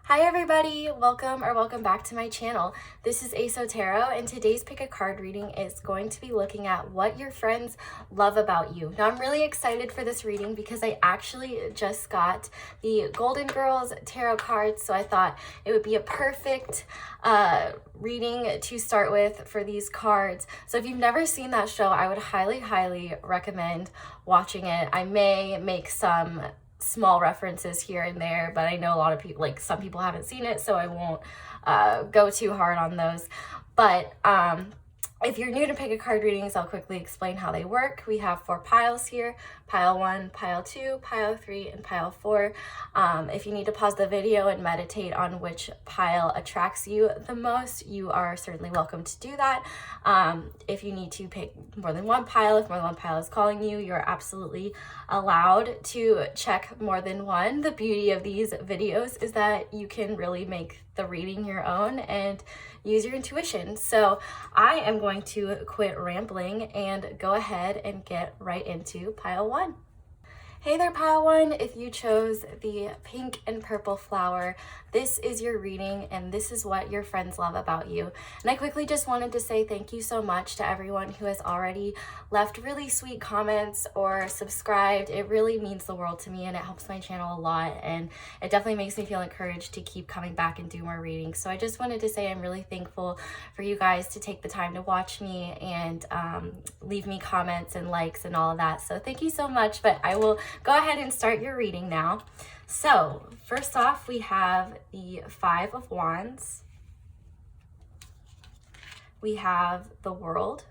Hi everybody, welcome back to my channel. This is ASO Tarot, and today's pick a card reading is going to be looking at what your friends love about you. Now I'm really excited for this reading because I actually just got the Golden Girls tarot cards, so I thought it would be a perfect reading to start with for these cards. So if you've never seen that show, I would highly recommend watching it. I may make some small references here and there, but I know a lot of people, like some people haven't seen it, so I won't go too hard on those. But if you're new to pick a card readings, I'll quickly explain how they work. We have 4 piles here: pile 1, pile 2, pile 3, and pile 4. If you need to pause the video and meditate on which pile attracts you the most, you are certainly welcome to do that. If you need to pick more than one pile, if more than one pile is calling you, you're absolutely allowed to check more than one. The beauty of these videos is that you can really make the reading your own and use your intuition. So I am going to quit rambling and go ahead and get right into pile 1. Hey there, pile 1. If you chose the pink and purple flower, this is your reading and this is what your friends love about you. And I quickly just wanted to say thank you so much to everyone who has already left really sweet comments or subscribed. It really means the world to me and it helps my channel a lot, and it definitely makes me feel encouraged to keep coming back and do more readings. So I just wanted to say I'm really thankful for you guys to take the time to watch me and leave me comments and likes and all of that. So thank you so much, but I will go ahead and start your reading now. So first off, we have the 5 of Wands. We have the World.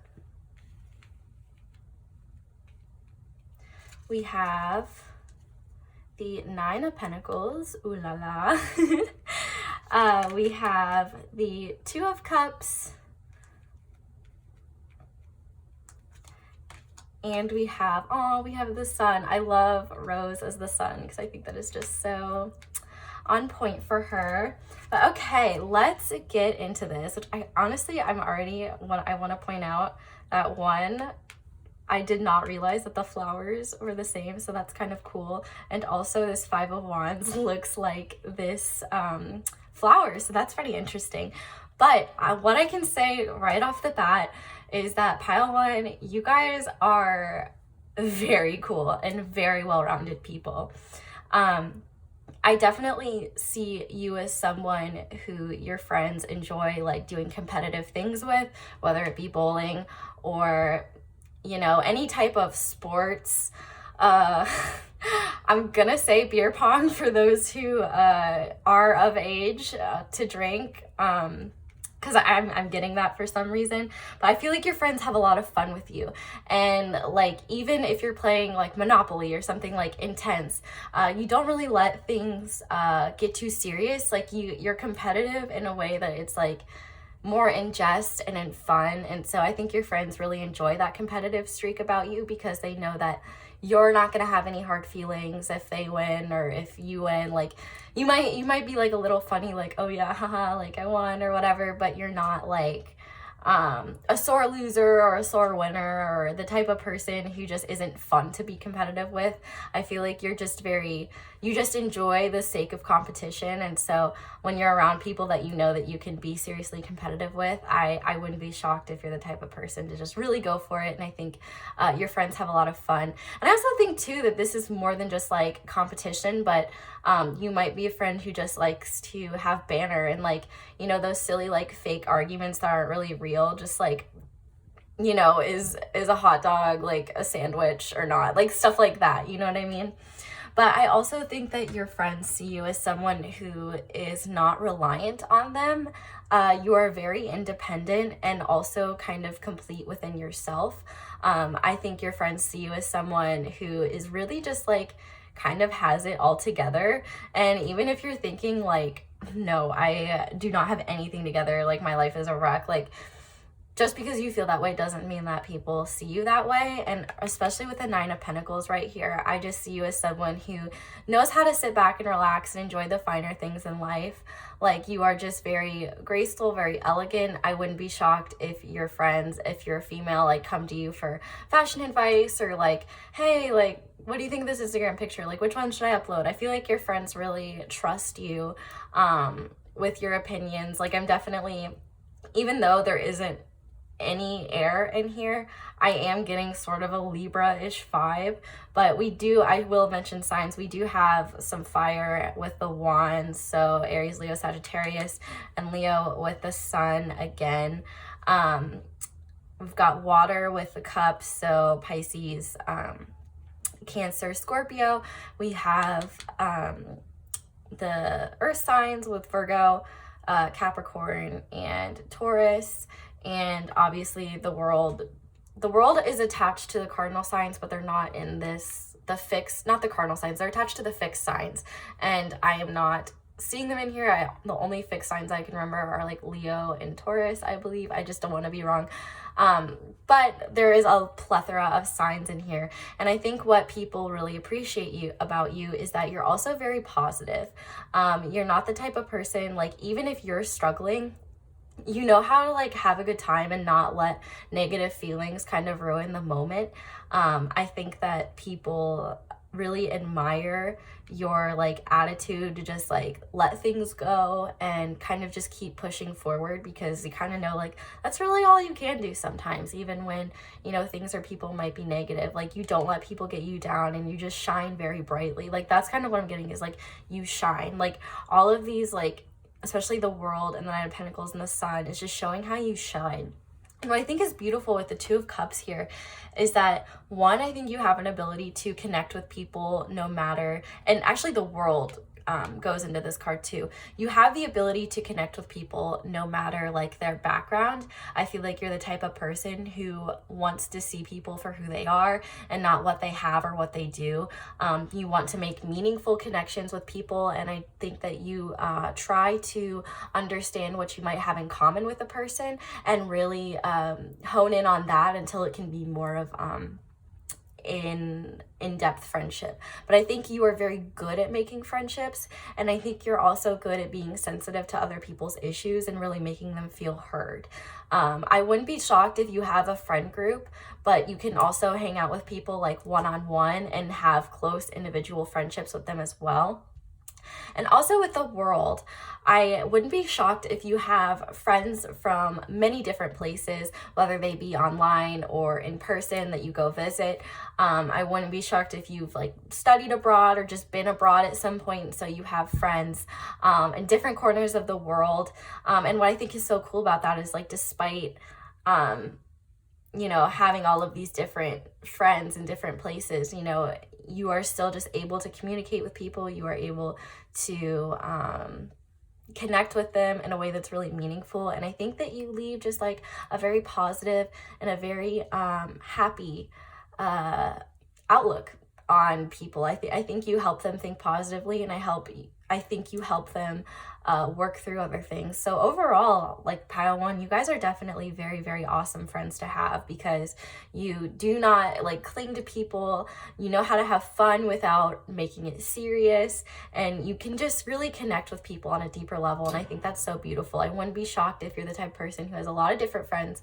We have the 9 of Pentacles. Ooh la la. We have the 2 of Cups. And we have the Sun. I love Rose as the Sun because I think that is just so on point for her. But okay, let's get into this, which I want to point out that one, I did not realize that the flowers were the same, so that's kind of cool. And also this 5 of Wands looks like this flower, so that's pretty interesting. But what I can say right off the bat is that pile 1, you guys are very cool and very well-rounded people. I definitely see you as someone who your friends enjoy like doing competitive things with, whether it be bowling or, you know, any type of sports. I'm gonna say beer pong for those who are of age to drink. Because I'm getting that for some reason, but I feel like your friends have a lot of fun with you. And like, even if you're playing like Monopoly or something like intense, you don't really let things get too serious. Like you're competitive in a way that it's like more in jest and in fun. And so I think your friends really enjoy that competitive streak about you because they know that you're not gonna have any hard feelings if they win or if you win. Like you might be like a little funny, like, oh yeah, haha, like I won or whatever, but you're not like a sore loser or a sore winner or the type of person who just isn't fun to be competitive with. I feel like you just enjoy the sake of competition. And so when you're around people that you know that you can be seriously competitive with, I wouldn't be shocked if you're the type of person to just really go for it. And I think your friends have a lot of fun. And I also think too that this is more than just like competition, but you might be a friend who just likes to have banter and like, you know, those silly like fake arguments that aren't really real, just like, you know, is a hot dog like a sandwich or not, like stuff like that, you know what I mean? But I also think that your friends see you as someone who is not reliant on them. You are very independent and also kind of complete within yourself. I think your friends see you as someone who is really just like kind of has it all together. And even if you're thinking like, no, I do not have anything together, like my life is a wreck, like just because you feel that way doesn't mean that people see you that way. And especially with the Nine of Pentacles right here, I just see you as someone who knows how to sit back and relax and enjoy the finer things in life. Like, you are just very graceful, very elegant. I wouldn't be shocked if your friends, if you're a female, like, come to you for fashion advice, or like, hey, like, what do you think of this Instagram picture? Like, which one should I upload? I feel like your friends really trust you with your opinions. Like, I'm definitely, even though there isn't any air in here, I am getting sort of a Libra-ish vibe. But I will mention signs, we do have some fire with the wands, so Aries, Leo, Sagittarius, and Leo with the sun again. We've got water with the cups, so Pisces, Cancer, Scorpio. We have the earth signs with Virgo, Capricorn, and Taurus. And obviously the world is attached to the cardinal signs, but they're not in not the cardinal signs, they're attached to the fixed signs. And I am not seeing them in here. The only fixed signs I can remember are like Leo and Taurus, I believe. I just don't want to be wrong. But there is a plethora of signs in here. And I think what people really appreciate about you is that you're also very positive. You're not the type of person, like, even if you're struggling, you know how to like have a good time and not let negative feelings kind of ruin the moment. I think that people really admire your like attitude to just like let things go and kind of just keep pushing forward, because you kind of know like that's really all you can do sometimes, even when, you know, things or people might be negative. Like, you don't let people get you down and you just shine very brightly. Like, that's kind of what I'm getting, is like you shine. Like, all of these, like, especially the world and the Nine of Pentacles and the sun, is just showing how you shine. And what I think is beautiful with the Two of Cups here is that, one, I think you have an ability to connect with people no matter, and actually the world goes into this card too. You have the ability to connect with people no matter like their background. I feel like you're the type of person who wants to see people for who they are and not what they have or what they do. You want to make meaningful connections with people, and I think that you try to understand what you might have in common with a person and really hone in on that until it can be more of in-depth friendship. But I think you are very good at making friendships, and I think you're also good at being sensitive to other people's issues and really making them feel heard. I wouldn't be shocked if you have a friend group, but you can also hang out with people like one-on-one and have close individual friendships with them as well. And also with the world, I wouldn't be shocked if you have friends from many different places, whether they be online or in person that you go visit. I wouldn't be shocked if you've like studied abroad or just been abroad at some point, so you have friends in different corners of the world. And what I think is so cool about that is, like, despite you know, having all of these different friends in different places, you know, you are still just able to communicate with people. You are able to connect with them in a way that's really meaningful. And I think that you leave just like a very positive and a very happy outlook on people. I think you help them think positively, and I think you help them work through other things. So overall, like, pile one, you guys are definitely very, very awesome friends to have, because you do not like cling to people. You know how to have fun without making it serious, and you can just really connect with people on a deeper level. And I think that's so beautiful. I wouldn't be shocked if you're the type of person who has a lot of different friends,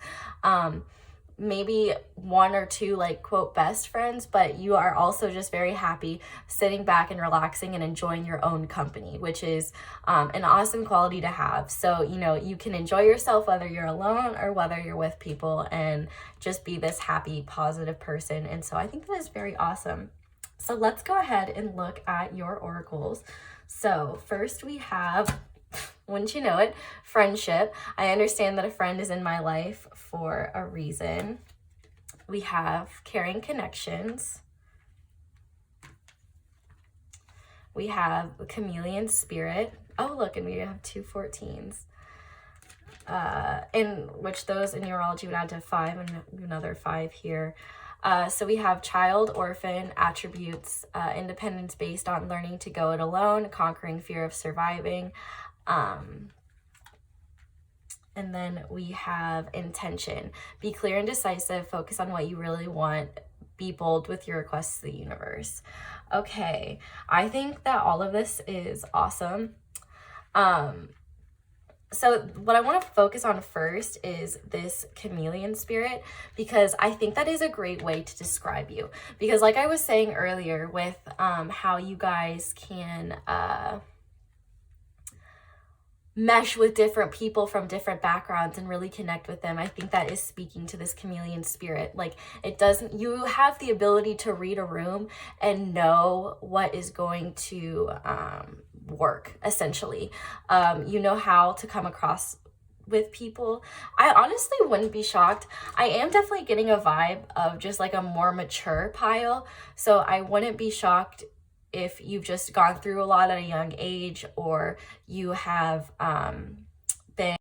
maybe one or two like quote best friends, but you are also just very happy sitting back and relaxing and enjoying your own company, which is an awesome quality to have. So, you know, you can enjoy yourself whether you're alone or whether you're with people, and just be this happy, positive person. And so I think that is very awesome. So let's go ahead and look at your oracles. So first we have, wouldn't you know it, friendship. I understand that a friend is in my life for a reason. We have caring connections. We have chameleon spirit. Oh, look, and we have 2 14s. In which those in numerology would add to 5, and another 5 here. So we have child, orphan, attributes, independence based on learning to go it alone, conquering fear of surviving, And then we have intention. Be clear and decisive. Focus on what you really want. Be bold with your requests to the universe. Okay, I think that all of this is awesome. So what I want to focus on first is this chameleon spirit, because I think that is a great way to describe you. Because like I was saying earlier with how you guys can mesh with different people from different backgrounds and really connect with them, I think that is speaking to this chameleon spirit. Like, it doesn't, you have the ability to read a room and know what is going to work, essentially. You know how to come across with people. I honestly wouldn't be shocked. I am definitely getting a vibe of just like a more mature pile, so I wouldn't be shocked if you've just gone through a lot at a young age, or you have been...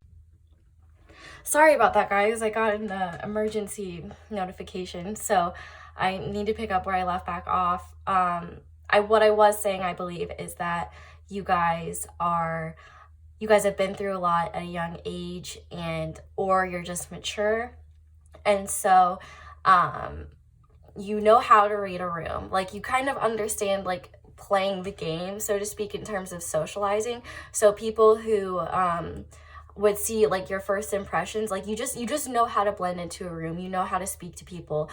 Sorry about that, guys. I got an emergency notification, so I need to pick up where I left back off. What I was saying, I believe, is that you guys have been through a lot at a young age, or you're just mature, and so you know how to read a room. Like, you kind of understand, like, playing the game, so to speak, in terms of socializing. So people who would see like your first impressions, like you just know how to blend into a room, you know how to speak to people,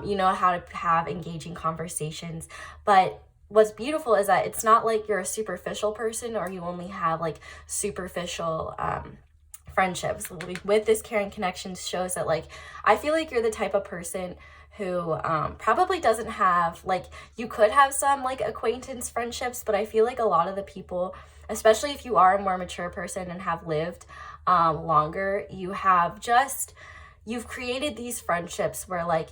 you know how to have engaging conversations. But what's beautiful is that it's not like you're a superficial person, or you only have like superficial friendships. With this caring connections shows that, like, I feel like you're the type of person who probably doesn't have, like, you could have some like acquaintance friendships, but I feel like a lot of the people, especially if you are a more mature person and have lived longer, you've created these friendships where, like,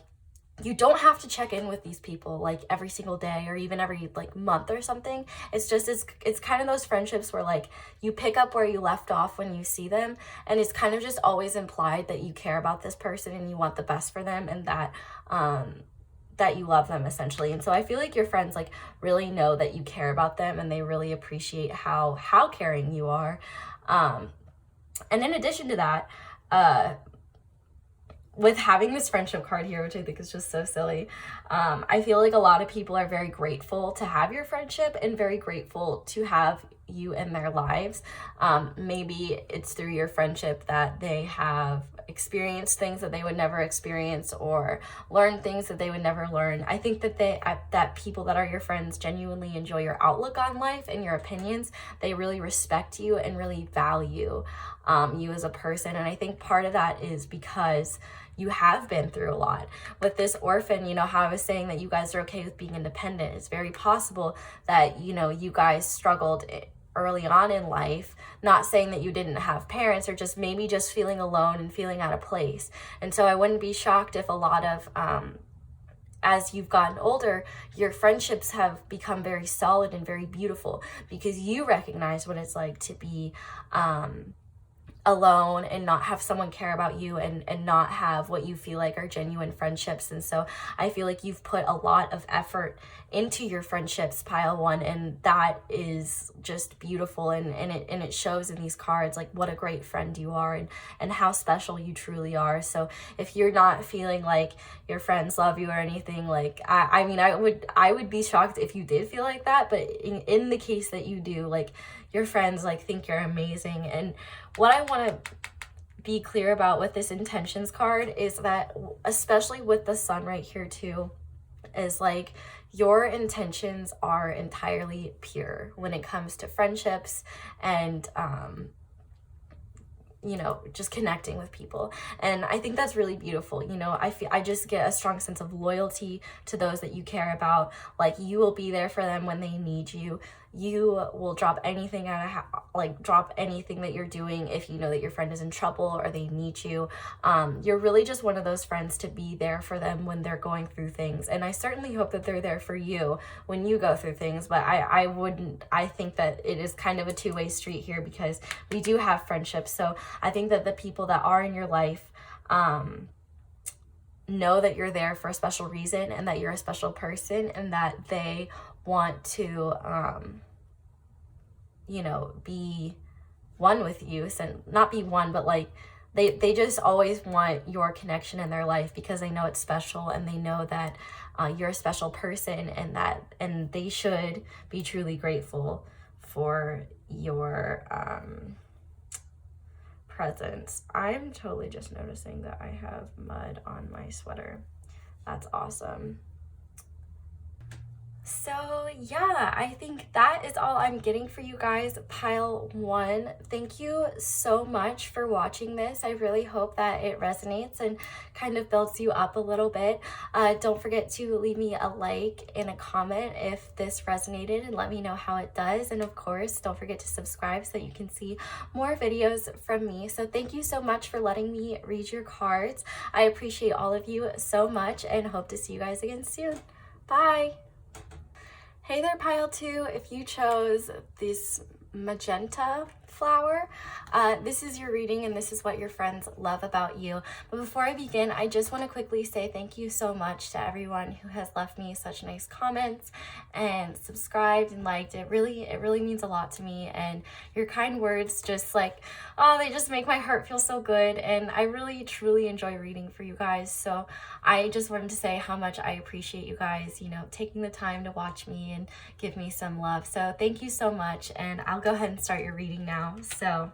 you don't have to check in with these people like every single day or even every like month or something. It's kind of those friendships where, like, you pick up where you left off when you see them, and it's kind of just always implied that you care about this person and you want the best for them, and that you love them, essentially. And so I feel like your friends like really know that you care about them, and they really appreciate how caring you are. And in addition to that, with having this friendship card here, which I think is just so silly, I feel like a lot of people are very grateful to have your friendship and very grateful to have you in their lives. Maybe it's through your friendship that they have experienced things that they would never experience, or learn things that they would never learn. I think that that people that are your friends genuinely enjoy your outlook on life and your opinions. They really respect you and really value you as a person. And I think part of that is because you have been through a lot. With this orphan, you know how I was saying that you guys are okay with being independent. It's very possible that, you know, you guys struggled early on in life, not saying that you didn't have parents, or just maybe just feeling alone and feeling out of place. And so I wouldn't be shocked if a lot of as you've gotten older, your friendships have become very solid and very beautiful, because you recognize what it's like to be alone and not have someone care about you, and not have what you feel like are genuine friendships. And so I feel like you've put a lot of effort into your friendships, pile one, and that is just beautiful, and it shows in these cards like what a great friend you are, and how special you truly are. So if you're not feeling like your friends love you or anything, like I mean I would be shocked if you did feel like that, but in the case that you do, like, your friends like think you're amazing. And what I want to be clear about with this intentions card is that, especially with the sun right here too, is like your intentions are entirely pure when it comes to friendships and you know, just connecting with people. And I think that's really beautiful. You know, I just get a strong sense of loyalty to those that you care about. Like, you will be there for them when they need you. You will drop anything drop anything that you're doing if you know that your friend is in trouble or they need you. You're really just one of those friends to be there for them when they're going through things. And I certainly hope that they're there for you when you go through things. But I think that it is kind of a two-way street here, because we do have friendships. So I think that the people that are in your life know that you're there for a special reason, and that you're a special person, and that they want to, you know, be one with you, so not be one, but like they just always want your connection in their life because they know it's special, and they know that you're a special person, and they should be truly grateful for your presence. I'm totally just noticing that I have mud on my sweater. That's awesome. So yeah, I think that is all I'm getting for you guys, pile 1. Thank you so much for watching this. I really hope that it resonates and kind of builds you up a little bit. Don't forget to leave me a like and a comment if this resonated, and let me know how it does. And of course, don't forget to subscribe so that you can see more videos from me. So thank you so much for letting me read your cards. I appreciate all of you so much, and hope to see you guys again soon. Bye! Hey there, pile 2. If you chose this magenta flower, this is your reading, and this is what your friends love about you. But before I begin, I just want to quickly say thank you so much to everyone who has left me such nice comments and subscribed and liked. It really means a lot to me, and your kind words just like, oh, they just make my heart feel so good, and I really truly enjoy reading for you guys. So I just wanted to say how much I appreciate you guys, you know, taking the time to watch me and give me some love. So thank you so much, and I'll go ahead and start your reading now. So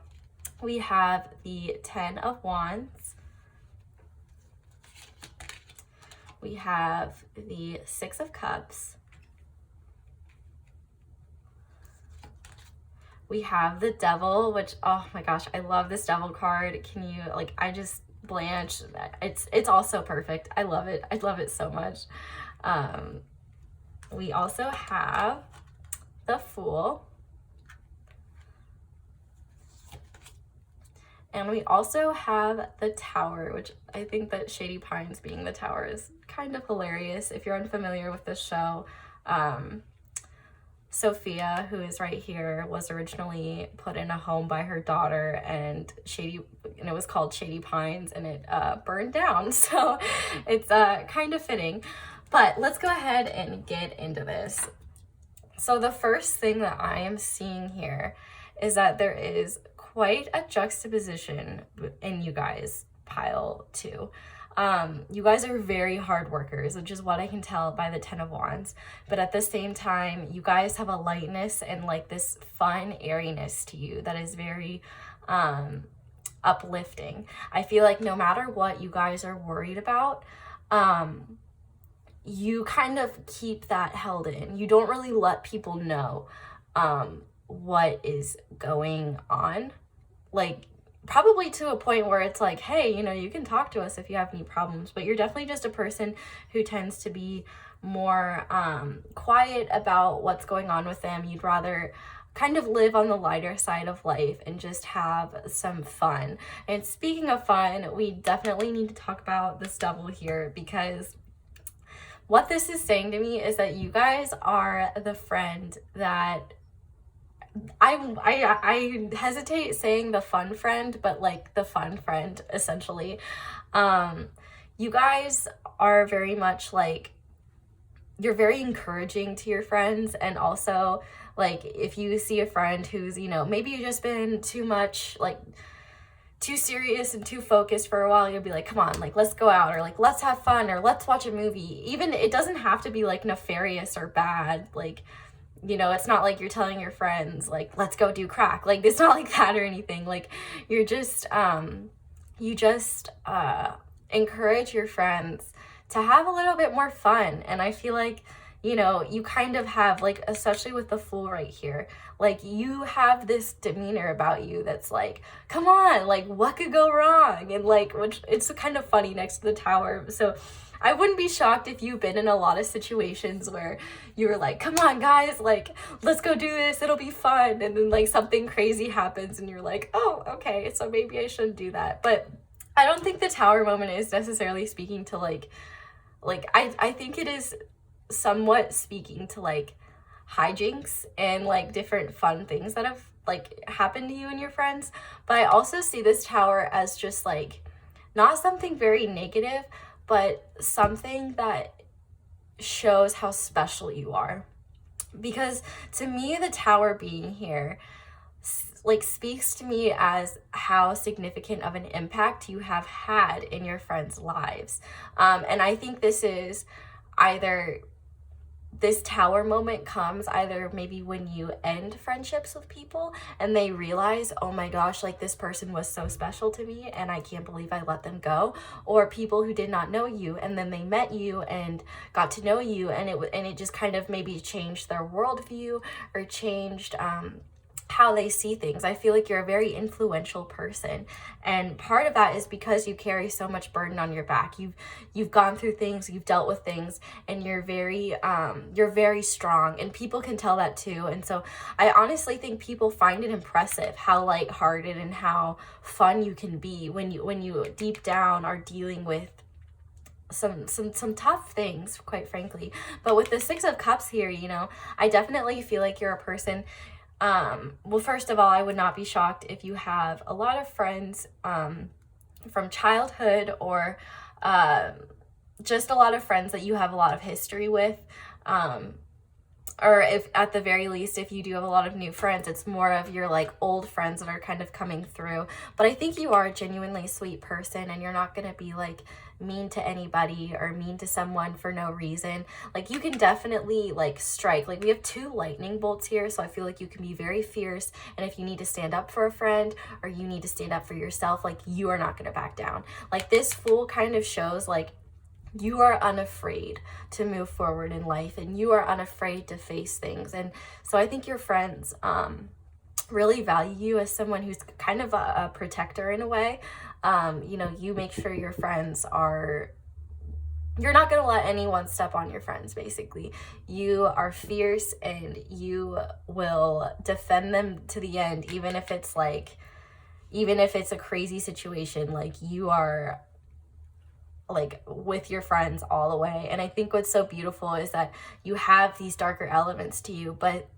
we have the 10 of Wands. We have the 6 of Cups. We have the Devil, which, oh my gosh, I love this Devil card. Can you, like, I just blanch. It's also perfect. I love it. I love it so much. We also have the Fool. And we also have the Tower, which I think that Shady Pines being the Tower is kind of hilarious. If you're unfamiliar with this show, Sophia, who is right here, was originally put in a home by her daughter, and it was called Shady Pines, and it burned down. So it's kind of fitting. But let's go ahead and get into this. So the first thing that I am seeing here is that there is quite a juxtaposition in you guys, pile 2. You guys are very hard workers, which is what I can tell by the 10 of Wands. But at the same time, you guys have a lightness and like this fun airiness to you that is very uplifting. I feel like no matter what you guys are worried about, you kind of keep that held in. You don't really let people know what is going on. Like, probably to a point where it's like, hey, you know, you can talk to us if you have any problems, but you're definitely just a person who tends to be more quiet about what's going on with them. You'd rather kind of live on the lighter side of life and just have some fun. And speaking of fun, we definitely need to talk about this Devil here, because what this is saying to me is that you guys are the friend that I hesitate saying the fun friend, but like the fun friend, essentially. You guys are very much like, you're very encouraging to your friends, and also like if you see a friend who's, you know, maybe you've just been too much, like too serious and too focused for a while, you'll be like, come on, like let's go out, or like let's have fun, or let's watch a movie. Even it doesn't have to be like nefarious or bad, like, you know, it's not like you're telling your friends like let's go do crack, like it's not like that or anything. Like you're just you just encourage your friends to have a little bit more fun. And I feel like, you know, you kind of have, like, especially with the Fool right here, like you have this demeanor about you that's like, come on, like what could go wrong? And like, which it's kind of funny next to the Tower. So I wouldn't be shocked if you've been in a lot of situations where you were like, come on guys, like let's go do this, it'll be fun, and then like something crazy happens and you're like, oh, okay, so maybe I shouldn't do that. But I don't think the Tower moment is necessarily speaking to like I think it is somewhat speaking to like hijinks and like different fun things that have like happened to you and your friends. But I also see this Tower as just like not something very negative, but something that shows how special you are. Because to me, the Tower being here like speaks to me as how significant of an impact you have had in your friends' lives. And I think this is either, this tower moment comes either maybe when you end friendships with people and they realize, oh my gosh, like this person was so special to me and I can't believe I let them go, or people who did not know you and then they met you and got to know you, and it just kind of maybe changed their worldview or changed how they see things. I feel like you're a very influential person, and part of that is because you carry so much burden on your back. You've gone through things, you've dealt with things, and you're very strong, and people can tell that too. And so I honestly think people find it impressive how lighthearted and how fun you can be when you deep down are dealing with some tough things, quite frankly. But with the Six of Cups here, you know, I definitely feel like you're a person. Well, first of all, I would not be shocked if you have a lot of friends from childhood, or just a lot of friends that you have a lot of history with, or if at the very least, if you do have a lot of new friends, it's more of your like old friends that are kind of coming through. But I think you are a genuinely sweet person, and you're not going to be like mean to anybody or mean to someone for no reason. Like you can definitely like strike. Like we have 2 lightning bolts here, so I feel like you can be very fierce, and if you need to stand up for a friend or you need to stand up for yourself, like you are not going to back down. Like this Fool kind of shows like you are unafraid to move forward in life, and you are unafraid to face things. And so I think your friends really value you as someone who's kind of a protector in a way. You know, you make sure your friends are, you're not going to let anyone step on your friends, basically. You are fierce, and you will defend them to the end, even if it's a crazy situation. Like you are like with your friends all the way. And I think what's so beautiful is that you have these darker elements to you, but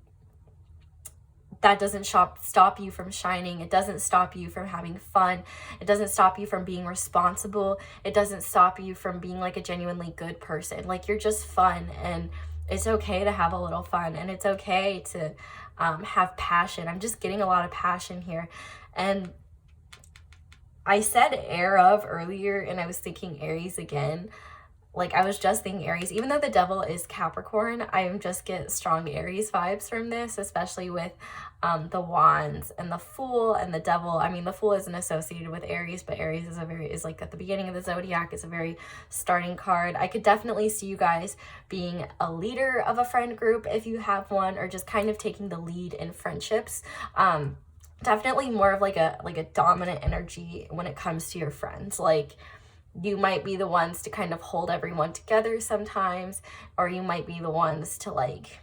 that doesn't stop you from shining. It doesn't stop you from having fun. It doesn't stop you from being responsible. It doesn't stop you from being like a genuinely good person. Like you're just fun, and it's okay to have a little fun, and it's okay to have passion. I'm just getting a lot of passion here. And I said air of earlier, and I was thinking Aries again. Like I was just thinking Aries, even though the devil is Capricorn, I just get strong Aries vibes from this, especially with the wands and the Fool and the devil. I mean, the Fool isn't associated with Aries, but Aries is like at the beginning of the zodiac, is a very starting card. I could definitely see you guys being a leader of a friend group if you have one, or just kind of taking the lead in friendships. Definitely more of like a dominant energy when it comes to your friends. Like you might be the ones to kind of hold everyone together sometimes, or you might be the ones to like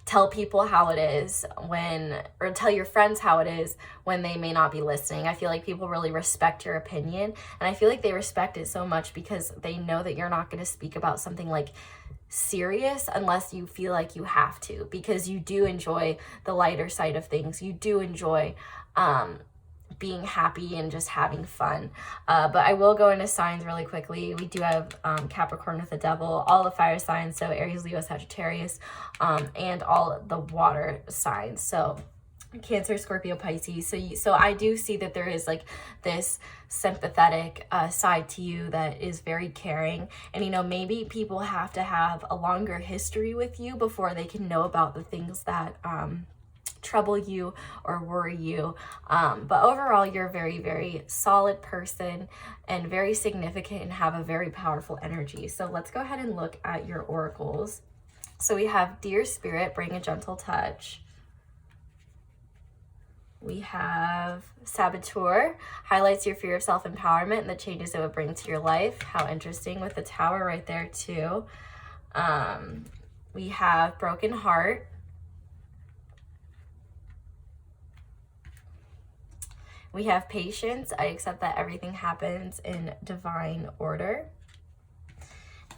tell people how it is or tell your friends how it is when they may not be listening. I feel like people really respect your opinion, and I feel like they respect it so much because they know that you're not going to speak about something like serious unless you feel like you have to, because you do enjoy the lighter side of things. You do enjoy being happy and just having fun. But I will go into signs really quickly. We do have Capricorn with the devil, all the fire signs, so Aries, Leo, Sagittarius, and all the water signs, so Cancer, Scorpio, Pisces. So I do see that there is like this sympathetic side to you that is very caring. And, you know, maybe people have to have a longer history with you before they can know about the things that trouble you or worry you. But overall, you're a very, very solid person and very significant and have a very powerful energy. So let's go ahead and look at your oracles. So we have Dear Spirit, bring a gentle touch. We have Saboteur, highlights your fear of self-empowerment and the changes it would bring to your life. How interesting, with the Tower right there too. We have Broken Heart. We have Patience, I accept that everything happens in divine order.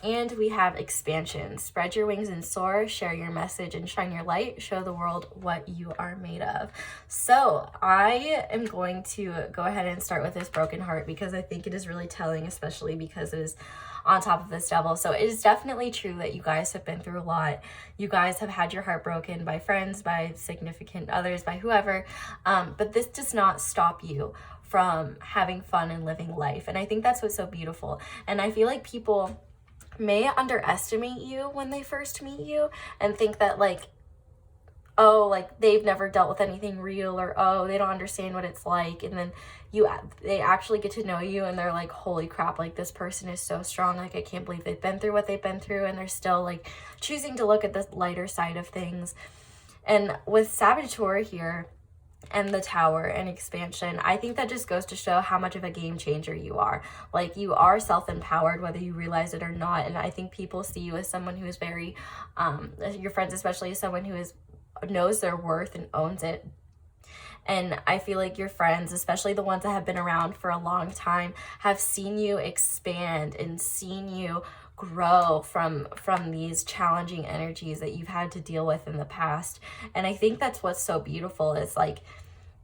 And we have expansion. Spread your wings and soar, share your message and shine your light, show the world what you are made of. So I am going to go ahead and start with this broken heart because I think it is really telling, especially because it is on top of this devil. So it is definitely true that you guys have been through a lot. You guys have had your heart broken by friends, by significant others, by whoever. But this does not stop you from having fun and living life. And I think that's what's so beautiful. And I feel like people may underestimate you when they first meet you and think that like, oh, like they've never dealt with anything real, or oh, they don't understand what it's like. And then they actually get to know you and they're like, holy crap, like this person is so strong. Like I can't believe they've been through what they've been through, and they're still like choosing to look at the lighter side of things. And with Saboteur here and the Tower and expansion, I think that just goes to show how much of a game changer you are. Like you are self-empowered, whether you realize it or not. And I think people see you as someone who is very, your friends especially, as someone who knows their worth and owns it. And I feel like your friends, especially the ones that have been around for a long time, have seen you expand and seen you grow from these challenging energies that you've had to deal with in the past. And I think that's what's so beautiful, is like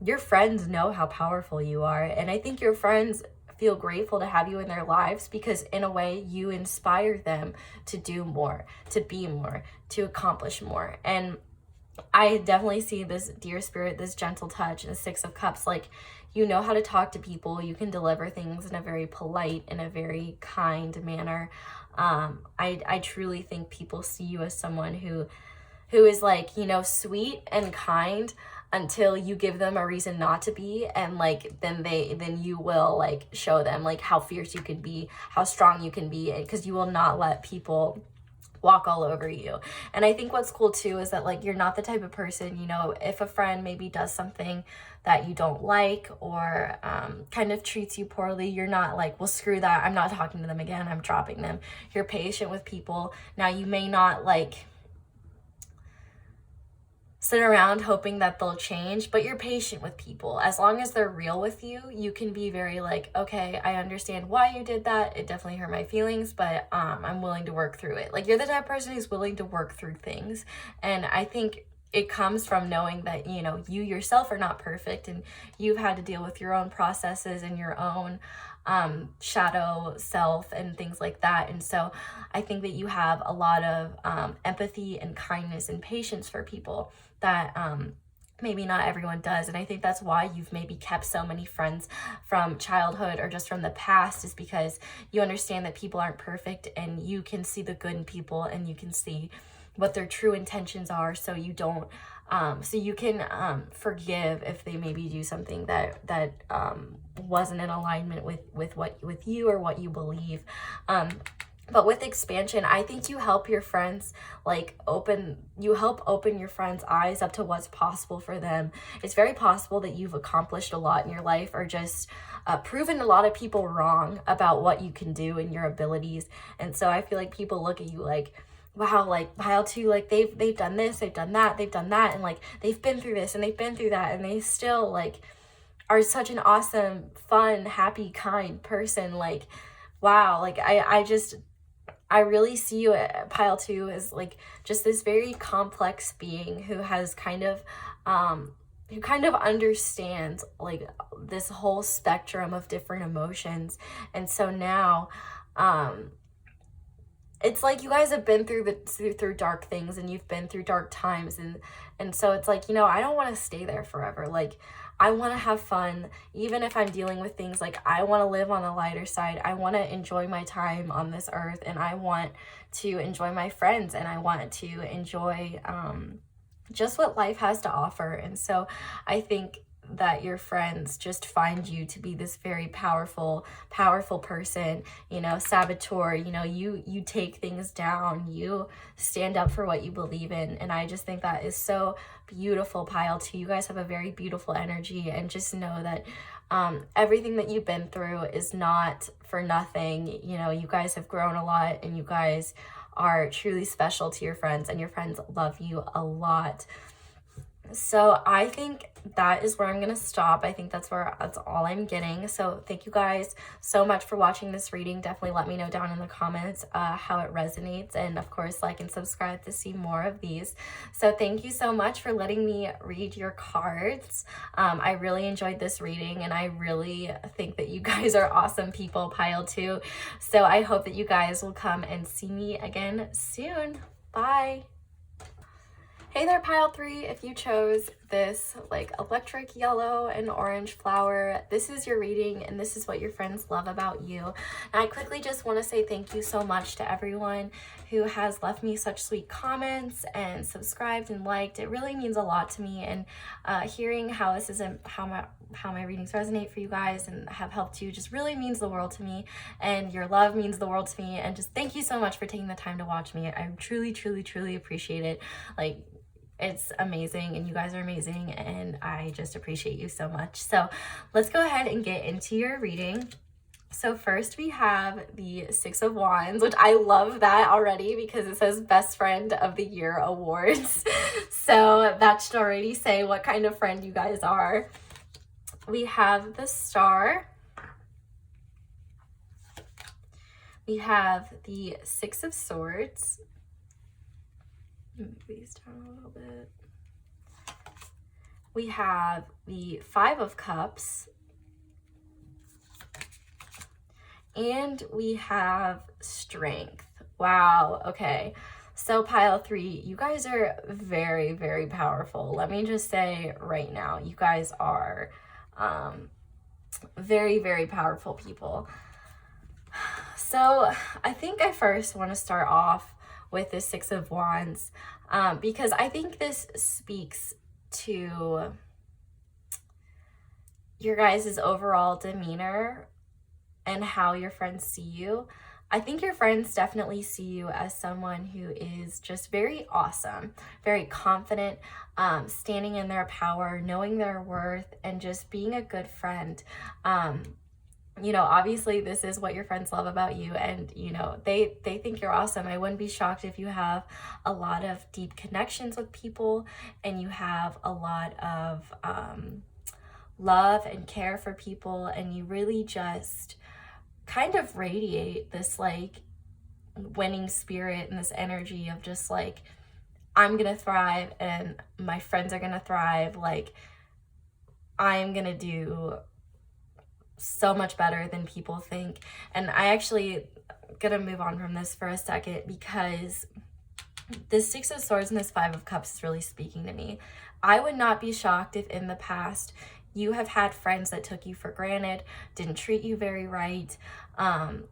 your friends know how powerful you are. And I think your friends feel grateful to have you in their lives because in a way you inspire them to do more, to be more, to accomplish more. And I definitely see this dear spirit, this gentle touch, and the Six of Cups. Like, you know how to talk to people. You can deliver things in a very polite, in a very kind manner. I truly think people see you as someone who is like, you know, sweet and kind until you give them a reason not to be, and like then you will like show them like how fierce you can be, how strong you can be, because you will not let people walk all over you. And I think what's cool too is that like you're not the type of person, you know, if a friend maybe does something that you don't like or kind of treats you poorly, you're not like, well, screw that, I'm not talking to them again, I'm dropping them. You're patient with people. Now you may not like sit around hoping that they'll change, but you're patient with people. As long as they're real with you, you can be very like, okay, I understand why you did that. It definitely hurt my feelings, but I'm willing to work through it. Like you're the type of person who's willing to work through things. And I think it comes from knowing that, you know, you yourself are not perfect and you've had to deal with your own processes and your own shadow self and things like that. And so I think that you have a lot of empathy and kindness and patience for people that maybe not everyone does. And I think that's why you've maybe kept so many friends from childhood or just from the past, is because you understand that people aren't perfect and you can see the good in people and you can see what their true intentions are, so you don't so you can forgive if they maybe do something that wasn't in alignment with you or what you believe. But with expansion, I think you help your friends open your friends' eyes up to what's possible for them. It's very possible that you've accomplished a lot in your life, or just proven a lot of people wrong about what you can do and your abilities. And so I feel like people look at you like, wow, like Pile 2, like they've done this, they've done that, and like they've been through this and they've been through that, and they still like are such an awesome, fun, happy, kind person. Like, wow, like I really see you at Pile 2 as like just this very complex being who has kind of understands like this whole spectrum of different emotions. And so now it's like you guys have been through dark things, and you've been through dark times, and so it's like, you know, I don't want to stay there forever. Like, I want to have fun, even if I'm dealing with things. Like, I want to live on the lighter side. I want to enjoy my time on this earth, and I want to enjoy my friends, and I want to enjoy just what life has to offer. And so I think that your friends just find you to be this very powerful person, you know, saboteur, you know, you take things down, you stand up for what you believe in. And I just think that is so beautiful, Pile 2. You guys have a very beautiful energy, and just know that everything that you've been through is not for nothing. You know, you guys have grown a lot, and you guys are truly special to your friends, and your friends love you a lot. So I think that is where I'm going to stop. I think that's all I'm getting. So thank you guys so much for watching this reading. Definitely let me know down in the comments how it resonates. And of course, like and subscribe to see more of these. So thank you so much for letting me read your cards. I really enjoyed this reading, and I really think that you guys are awesome people, pile 2. So I hope that you guys will come and see me again soon. Bye. Hey there, pile 3. If you chose this like electric yellow and orange flower, this is your reading, and this is what your friends love about you. And I quickly just want to say thank you so much to everyone who has left me such sweet comments and subscribed and liked. It really means a lot to me, and hearing how this is how my readings resonate for you guys and have helped you just really means the world to me, and your love means the world to me. And just thank you so much for taking the time to watch me. I truly appreciate it. Like, it's amazing, and you guys are amazing, and I just appreciate you so much. So let's go ahead and get into your reading. So first we have the 6 of Wands, which I love that already because it says Best Friend of the Year Awards. So that should already say what kind of friend you guys are. We have the Star. We have the 6 of Swords. Move these down a little bit. We have the 5 of Cups. And we have Strength. Wow, okay. So pile 3, you guys are very powerful. Let me just say right now, you guys are very powerful people. So I think I first want to start off with the 6 of Wands, because I think this speaks to your guys' overall demeanor and how your friends see you. I think your friends definitely see you as someone who is just very awesome, very confident, standing in their power, knowing their worth, and just being a good friend. You know, obviously this is what your friends love about you, and you know, they think you're awesome. I wouldn't be shocked if you have a lot of deep connections with people, and you have a lot of love and care for people, and you really just kind of radiate this like winning spirit and this energy of just like, I'm gonna thrive and my friends are gonna thrive. Like, I'm gonna do so much better than people think. And I actually gonna move on from this for a second, because this 6 of Swords and this 5 of Cups is really speaking to me. I would not be shocked if in the past you have had friends that took you for granted, didn't treat you very right,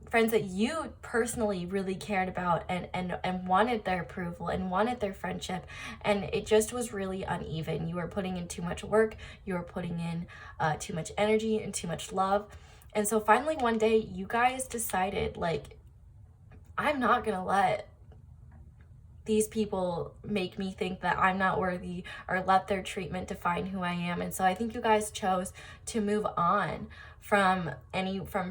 friends that you personally really cared about and wanted their approval and wanted their friendship, and it just was really uneven. You were putting in too much work, you were putting in too much energy and too much love. And so finally one day you guys decided, like, I'm not gonna let these people make me think that I'm not worthy, or let their treatment define who I am. And so I think you guys chose to move on from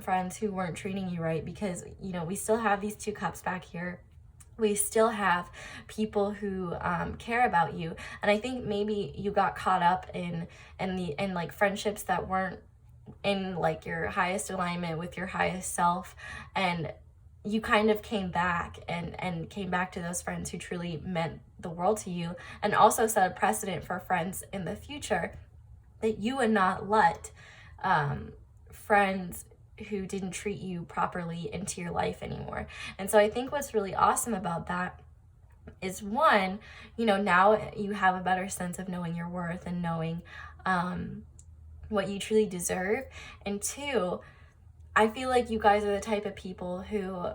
friends who weren't treating you right, because, you know, we still have these 2 cups back here. We still have people who care about you. And I think maybe you got caught up in like friendships that weren't in like your highest alignment with your highest self, and you kind of came back and came back to those friends who truly meant the world to you, and also set a precedent for friends in the future that you would not let friends who didn't treat you properly into your life anymore. And so I think what's really awesome about that is, one, you know, now you have a better sense of knowing your worth and knowing what you truly deserve. And 2, I feel like you guys are the type of people who,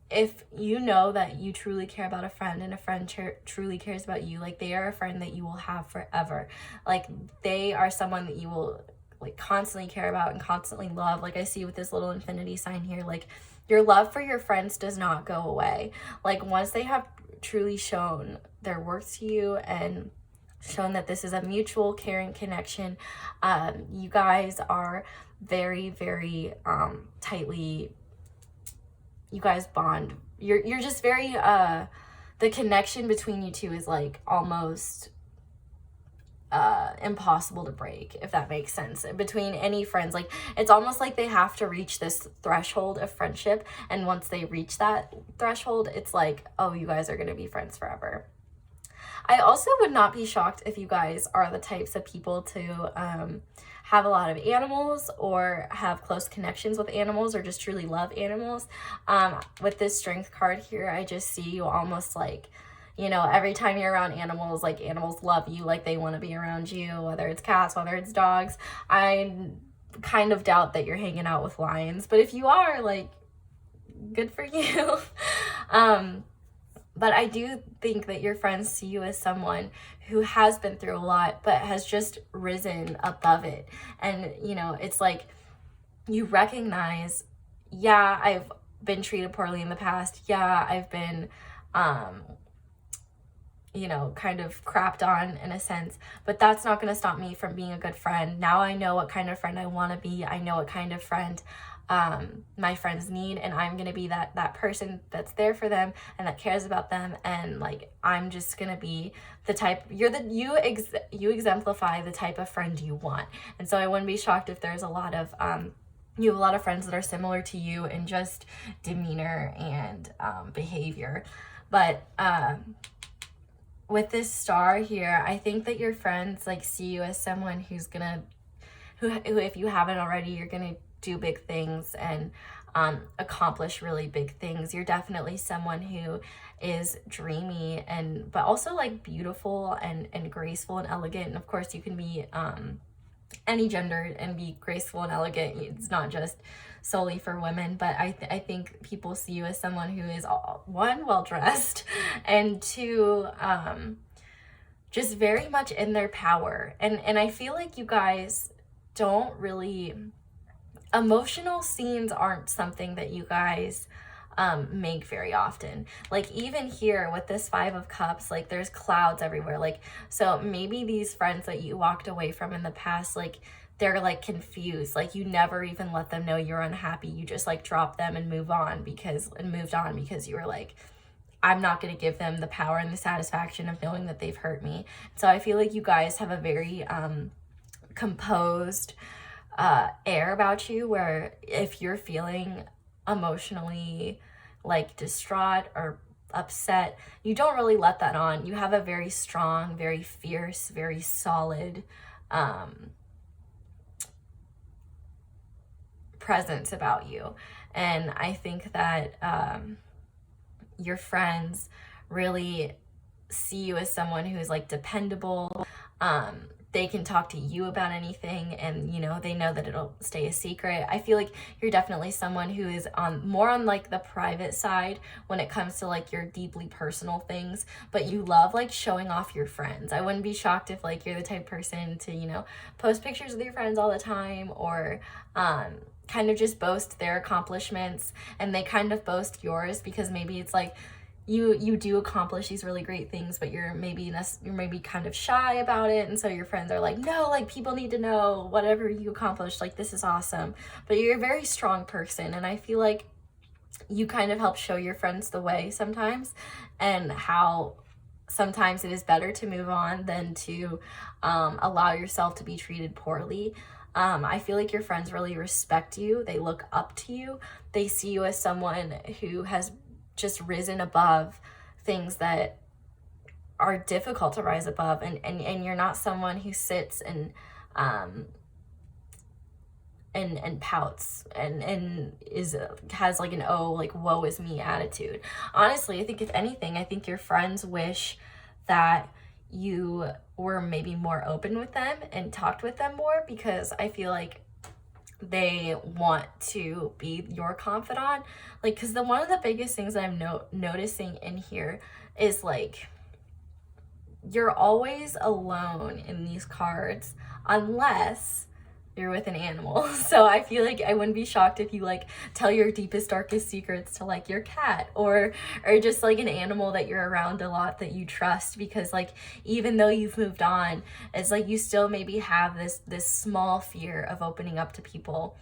if you know that you truly care about a friend and a friend truly cares about you, like, they are a friend that you will have forever. Like, they are someone that you will like constantly care about and constantly love. Like I see with this little infinity sign here, like, your love for your friends does not go away. Like, once they have truly shown their worth to you and shown that this is a mutual caring connection, you guys are very tightly, you guys bond. You're just very the connection between you two is like almost impossible to break, if that makes sense, between any friends. Like, it's almost like they have to reach this threshold of friendship, and once they reach that threshold, it's like, oh, you guys are going to be friends forever. I also would not be shocked if you guys are the types of people to have a lot of animals or have close connections with animals or just truly love animals. With this Strength card here, I just see you almost like, you know, every time you're around animals, like animals love you, like they want to be around you, whether it's cats, whether it's dogs. I kind of doubt that you're hanging out with lions, but if you are, like, good for you. But I do think that your friends see you as someone who has been through a lot, but has just risen above it. And, you know, it's like you recognize, yeah, I've been treated poorly in the past. Yeah, I've been, you know, kind of crapped on in a sense, but that's not going to stop me from being a good friend. Now I know what kind of friend I want to be. I know what kind of friend my friends need, and I'm gonna be that person that's there for them and that cares about them. And like, I'm just gonna be the type, you exemplify the type of friend you want. And so I wouldn't be shocked if there's a lot of you have a lot of friends that are similar to you in just demeanor and behavior. But with this star here, I think that your friends like see you as someone who's gonna who if you haven't already, you're gonna do big things and accomplish really big things. You're definitely someone who is dreamy and but also like beautiful and graceful and elegant. And of course you can be any gender and be graceful and elegant. It's not just solely for women, but I think people see you as someone who is one, well dressed, and two, just very much in their power. And I feel like you guys don't really, emotional scenes aren't something that you guys make very often. Like, even here with this 5 of Cups, like there's clouds everywhere. Like, so maybe these friends that you walked away from in the past, like they're like confused. Like, you never even let them know you're unhappy. You just like dropped them and moved on because you were like, I'm not going to give them the power and the satisfaction of knowing that they've hurt me. So I feel like you guys have a very composed air about you, where if you're feeling emotionally like distraught or upset, you don't really let that on. You have a very strong, very fierce, very solid presence about you. And I think that your friends really see you as someone who is like dependable. They can talk to you about anything, and you know, they know that it'll stay a secret. I feel like you're definitely someone who is more on like the private side when it comes to like your deeply personal things, but you love like showing off your friends. I wouldn't be shocked if like you're the type of person to, you know, post pictures with your friends all the time, or kind of just boast their accomplishments and they kind of boast yours, because maybe it's like you do accomplish these really great things, but you're maybe kind of shy about it, and so your friends are like, no, like people need to know whatever you accomplished, like this is awesome. But you're a very strong person, and I feel like you kind of help show your friends the way sometimes, and how sometimes it is better to move on than to allow yourself to be treated poorly. I feel like your friends really respect you. They look up to you. They see you as someone who has just risen above things that are difficult to rise above, and you're not someone who sits and pouts and has like an woe is me attitude. Honestly, I think if anything, I think your friends wish that you were maybe more open with them and talked with them more, because I feel like they want to be your confidant. Like, because one of the biggest things I'm noticing in here is like, you're always alone in these cards unless you're with an animal. So I feel like I wouldn't be shocked if you like tell your deepest, darkest secrets to like your cat, or just like an animal that you're around a lot that you trust, because like, even though you've moved on, it's like you still maybe have this small fear of opening up to people.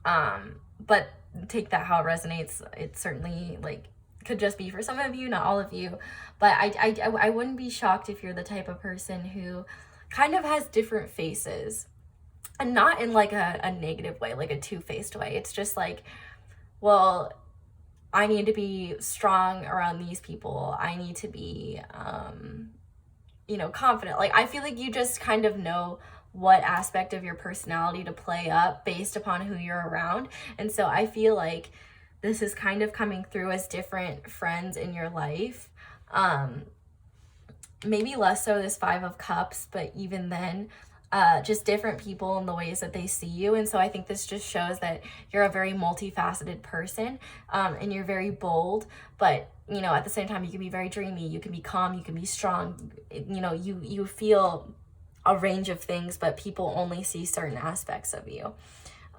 But take that how it resonates. It certainly like could just be for some of you, not all of you. But I wouldn't be shocked if you're the type of person who kind of has different faces, and not in like a negative way, like a two-faced way. It's just like, well, I need to be strong around these people. I need to be, confident. Like, I feel like you just kind of know what aspect of your personality to play up based upon who you're around. And so I feel like this is kind of coming through as different friends in your life. Maybe less so this Five of Cups, but even then, just different people in the ways that they see you. And so I think this just shows that you're a very multifaceted person, and you're very bold, but at the same time, you can be very dreamy, you can be calm, you can be strong. You feel a range of things, but people only see certain aspects of you.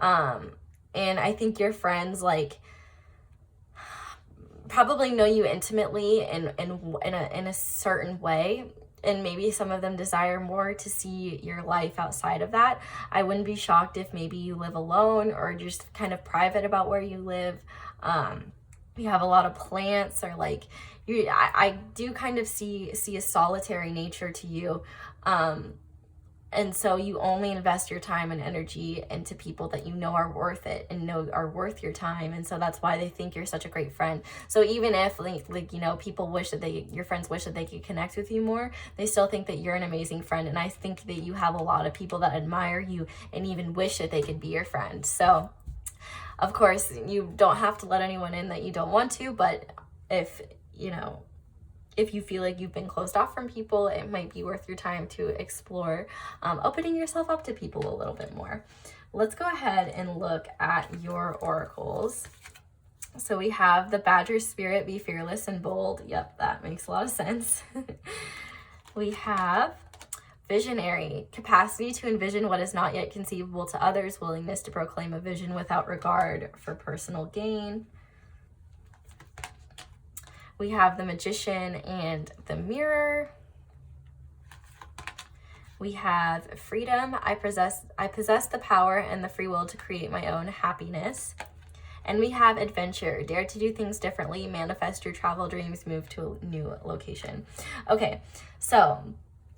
And I think your friends probably know you intimately in a certain way, and maybe some of them desire more to see your life outside of that. I wouldn't be shocked if maybe you live alone or just kind of private about where you live. You have a lot of plants, or I do kind of see a solitary nature to you. And so you only invest your time and energy into people that you know are worth it and know are worth your time. And so that's why they think you're such a great friend. So even if people wish that your friends wish that they could connect with you more, they still think that you're an amazing friend. And I think that you have a lot of people that admire you and even wish that they could be your friend. So of course, you don't have to let anyone in that you don't want to, but if you feel like you've been closed off from people, it might be worth your time to explore opening yourself up to people a little bit more. Let's go ahead and look at your oracles. So we have the Badger Spirit, be fearless and bold. Yep, that makes a lot of sense. We have Visionary, capacity to envision what is not yet conceivable to others, willingness to proclaim a vision without regard for personal gain. We have the Magician and the Mirror. We have Freedom. I possess the power and the free will to create my own happiness. And we have Adventure. Dare to do things differently. Manifest your travel dreams. Move to a new location. Okay, so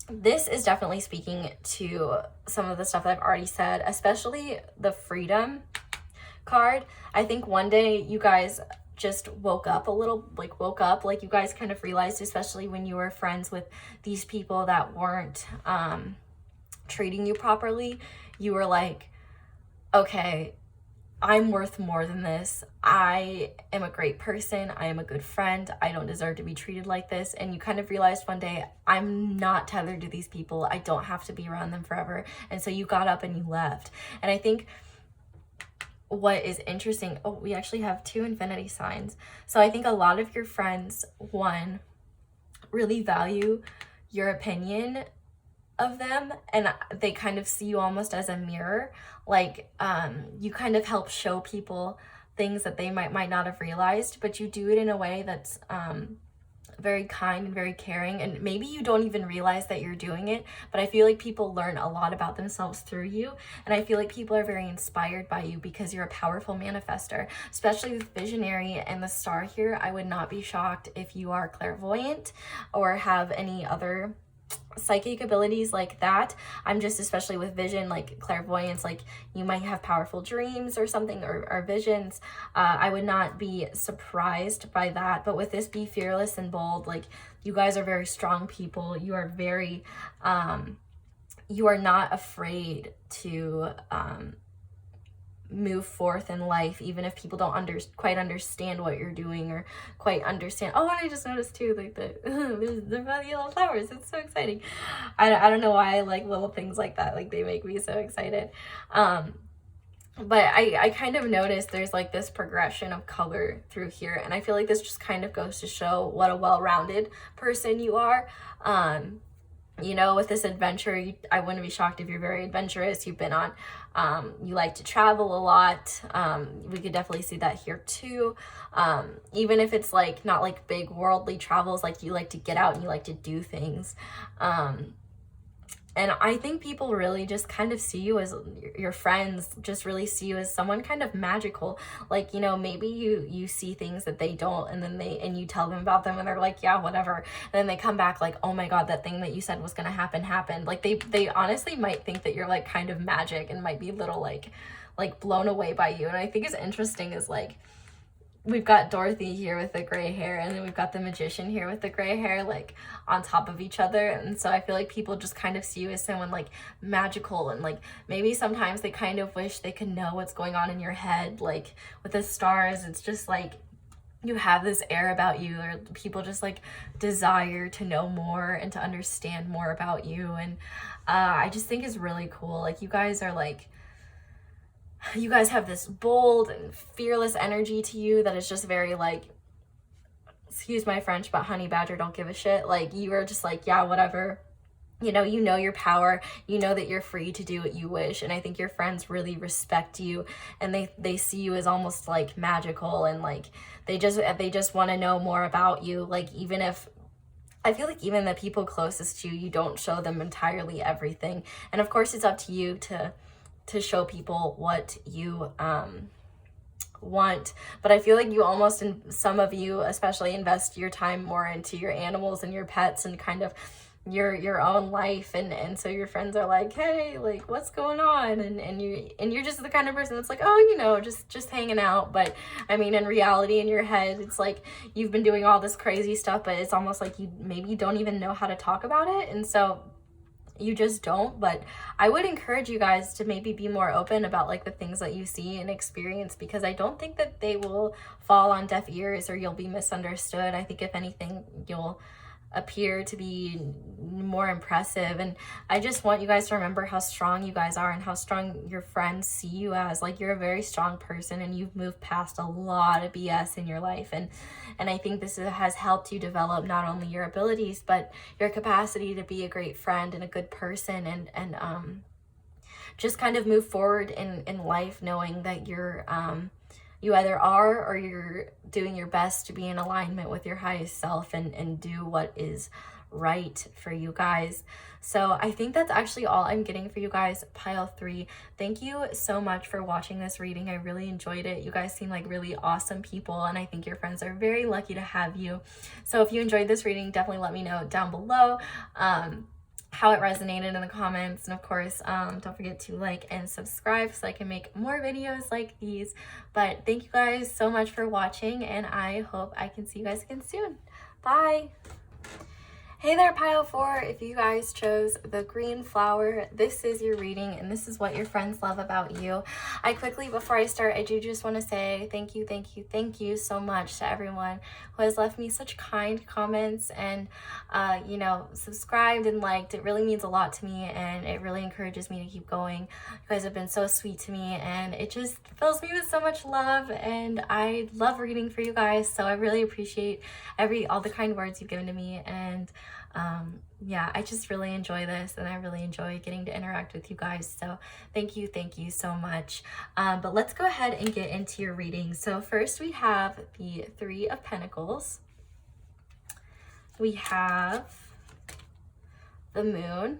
this is definitely speaking to some of the stuff that I've already said, especially the Freedom card. I think one day you guys just woke up, you guys kind of realized, especially when you were friends with these people that weren't treating you properly, you were like, okay, I'm worth more than this. I am a great person. I am a good friend. I don't deserve to be treated like this. And you kind of realized one day, I'm not tethered to these people. I don't have to be around them forever. And so you got up and you left. And I think what is interesting, we actually have 2 infinity signs. So I think a lot of your friends, one, really value your opinion of them, and they kind of see you almost as a mirror. You kind of help show people things that they might not have realized, but you do it in a way that's very kind and very caring, and maybe you don't even realize that you're doing it, but I feel like people learn a lot about themselves through you, and I feel like people are very inspired by you because you're a powerful manifester, especially with Visionary and the Star here. I would not be shocked if you are clairvoyant or have any other psychic abilities like that. I'm just, especially with vision, like clairvoyance, like you might have powerful dreams or something, or visions. I would not be surprised by that. But with this, be fearless and bold. Like, you guys are very strong people. You are very you are not afraid to move forth in life, even if people don't quite understand what you're doing or quite understand. Oh, and I just noticed too, like the yellow flowers. It's so exciting. I don't know why I like little things like that. Like, they make me so excited. But I kind of noticed there's like this progression of color through here, and I feel like this just kind of goes to show what a well-rounded person you are. With this adventure, I wouldn't be shocked if you're very adventurous. You've been on, you like to travel a lot. We could definitely see that here too. Even if it's like not like big worldly travels, like you like to get out and you like to do things. And I think people really just kind of see you as, your friends just really see you as someone kind of magical. Like, you know, maybe you see things that they don't, and then and you tell them about them and they're like, yeah, whatever. And then they come back like, oh my God, that thing that you said was gonna happen happened. Like they honestly might think that you're like kind of magic and might be a little like blown away by you. And I think it's interesting is like, we've got Dorothy here with the gray hair, and then we've got the magician here with the gray hair, like on top of each other. And so I feel like people just kind of see you as someone like magical, and like maybe sometimes they kind of wish they could know what's going on in your head. Like with the stars, it's just like you have this air about you, or people just like desire to know more and to understand more about you. And I just think it's really cool. Like you guys are like, you guys have this bold and fearless energy to you that is just very like, excuse my French, but honey badger don't give a shit. Like you are just like, yeah, whatever. You know your power, you know that you're free to do what you wish. And I think your friends really respect you, and they see you as almost like magical, and like they just want to know more about you. Like even if, I feel like even the people closest to you, you don't show them entirely everything. And of course it's up to you to show people what you want. But I feel like you almost, in some of you especially, invest your time more into your animals and your pets and kind of your own life. And so your friends are like, hey, like what's going on? And you're just the kind of person that's like, oh, you know, just hanging out. But I mean, in reality, in your head, it's like you've been doing all this crazy stuff, but it's almost like you maybe don't even know how to talk about it. And so you just don't. But I would encourage you guys to maybe be more open about like the things that you see and experience, because I don't think that they will fall on deaf ears or you'll be misunderstood. I think if anything, you'll appear to be more impressive. And I just want you guys to remember how strong you guys are and how strong your friends see you as. Like you're a very strong person, and you've moved past a lot of BS in your life. And I think this has helped you develop not only your abilities, but your capacity to be a great friend and a good person, and just kind of move forward in life knowing that you're you either are, or you're doing your best to be in alignment with your highest self and do what is right for you guys. So I think that's actually all I'm getting for you guys, pile 3. Thank you so much for watching this reading. I really enjoyed it. You guys seem like really awesome people, and I think your friends are very lucky to have you. So if you enjoyed this reading, definitely let me know down below how it resonated in the comments. And of course, don't forget to like and subscribe so I can make more videos like these. But thank you guys so much for watching, and I hope I can see you guys again soon. Bye. Hey there, pile 4. If you guys chose the green flower, this is your reading, and this is what your friends love about you. I quickly, before I start, I do just want to say thank you so much to everyone who has left me such kind comments and, you know, subscribed and liked. It really means a lot to me, and it really encourages me to keep going. You guys have been so sweet to me, and it just fills me with so much love, and I love reading for you guys. So I really appreciate all the kind words you've given to me. And yeah, I just really enjoy this, and I really enjoy getting to interact with you guys. So thank you so much. But let's go ahead and get into your reading. So first we have the 3 of Pentacles. We have the Moon.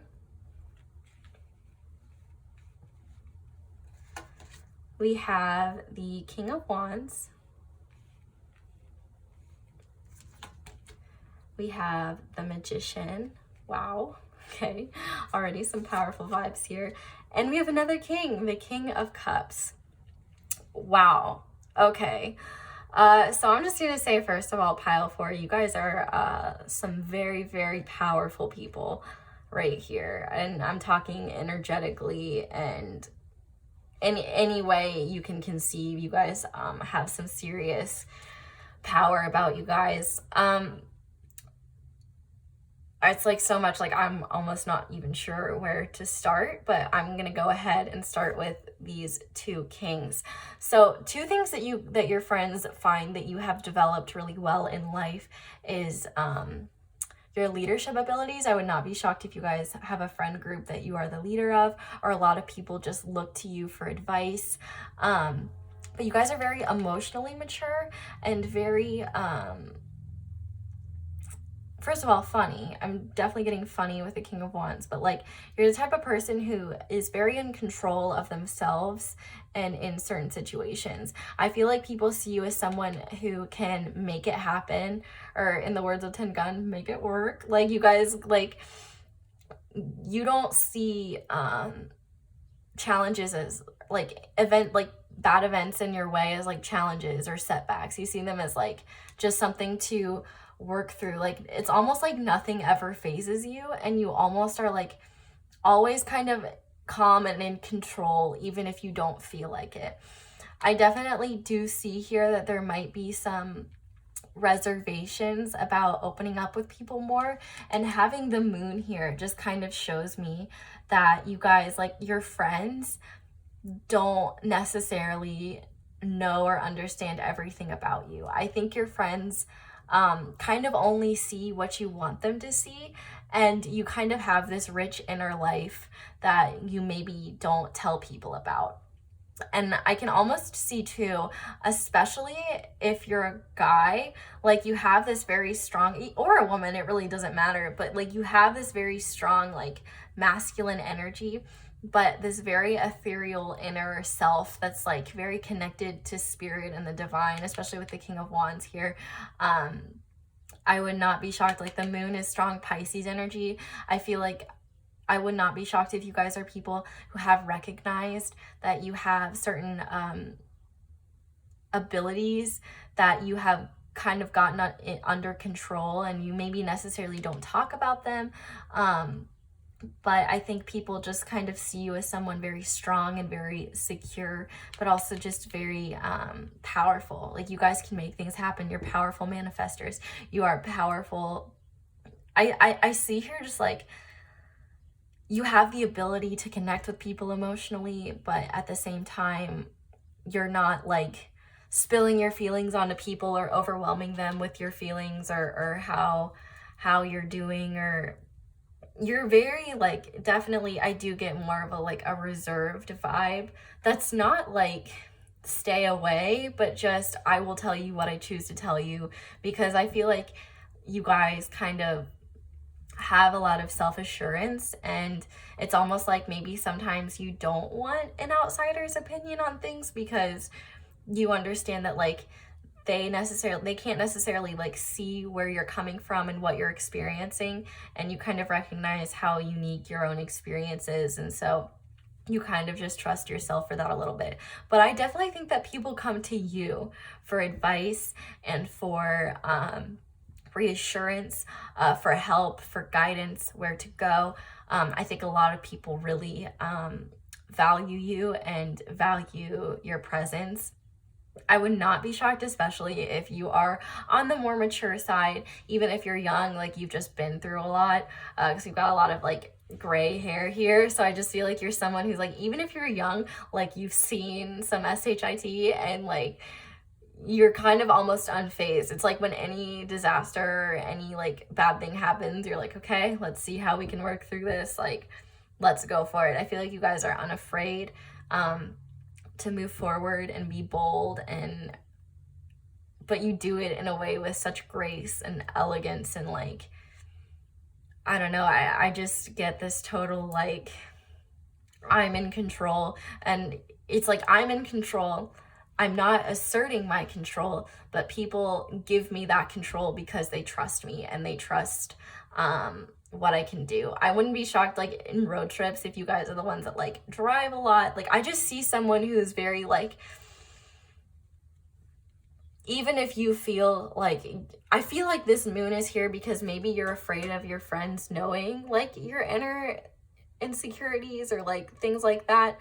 We have the King of Wands. We have the Magician. Wow. Okay. Already some powerful vibes here. And we have another king, the King of Cups. Wow. Okay. So I'm just going to say, first of all, pile 4, you guys are some very, very powerful people right here. And I'm talking energetically and any way you can conceive. You guys have some serious power about you guys. It's like so much, like I'm almost not even sure where to start, but I'm gonna go ahead and start with these 2 kings. So 2 things that your friends find that you have developed really well in life is your leadership abilities. I would not be shocked if you guys have a friend group that you are the leader of, or a lot of people just look to you for advice. But you guys are very emotionally mature and very first of all, funny. I'm definitely getting funny with the King of Wands, but like you're the type of person who is very in control of themselves and in certain situations. I feel like people see you as someone who can make it happen, or in the words of Ten Gun, make it work. Like you guys, like you don't see challenges as like bad events in your way as like challenges or setbacks. You see them as like just something to work through. Like it's almost like nothing ever phases you, and you almost are like always kind of calm and in control even if you don't feel like it. I definitely do see here that there might be some reservations about opening up with people more, and having the moon here just kind of shows me that you guys, like your friends, don't necessarily know or understand everything about you. I think your friends kind of only see what you want them to see, and you kind of have this rich inner life that you maybe don't tell people about. And I can almost see too, especially if you're a guy, like you have this very strong, or a woman, it really doesn't matter, but like you have this very strong like masculine energy, but this very ethereal inner self that's like very connected to spirit and the divine, especially with the King of Wands here. I would not be shocked, like the moon is strong Pisces energy. I feel like I would not be shocked if you guys are people who have recognized that you have certain abilities that you have kind of gotten under control, and you maybe necessarily don't talk about them. But I think people just kind of see you as someone very strong and very secure, but also just very powerful. Like you guys can make things happen. You're powerful manifestors. You are powerful. I see here just like you have the ability to connect with people emotionally, but at the same time, you're not like spilling your feelings onto people or overwhelming them with your feelings or how you're doing, or you're very like, definitely I do get more of a like a reserved vibe. That's not like stay away, but just I will tell you what I choose to tell you, because I feel like you guys kind of have a lot of self-assurance, and it's almost like maybe sometimes you don't want an outsider's opinion on things because you understand that like they can't necessarily like see where you're coming from and what you're experiencing, and you kind of recognize how unique your own experience is, and so you kind of just trust yourself for that a little bit. But I definitely think that people come to you for advice and for reassurance, for help, for guidance, where to go. I think a lot of people really value you and value your presence. I would not be shocked, especially if you are on the more mature side, even if you're young, like you've just been through a lot, because you've got a lot of like gray hair here. So I just feel like you're someone who's like, even if you're young, like you've seen some SHIT and like you're kind of almost unfazed. It's like when any disaster or any like bad thing happens, you're like, okay, let's see how we can work through this. Like, let's go for it. I feel like you guys are unafraid to move forward and be bold, but you do it in a way with such grace and elegance, and like, I don't know, I just get this total like I'm in control, and it's like I'm in control. I'm not asserting my control, but people give me that control because they trust me and they trust what I can do. I wouldn't be shocked like in road trips if you guys are the ones that like drive a lot. Like I just see someone who is very like, even if you feel like, I feel like this moon is here because maybe you're afraid of your friends knowing like your inner insecurities or like things like that.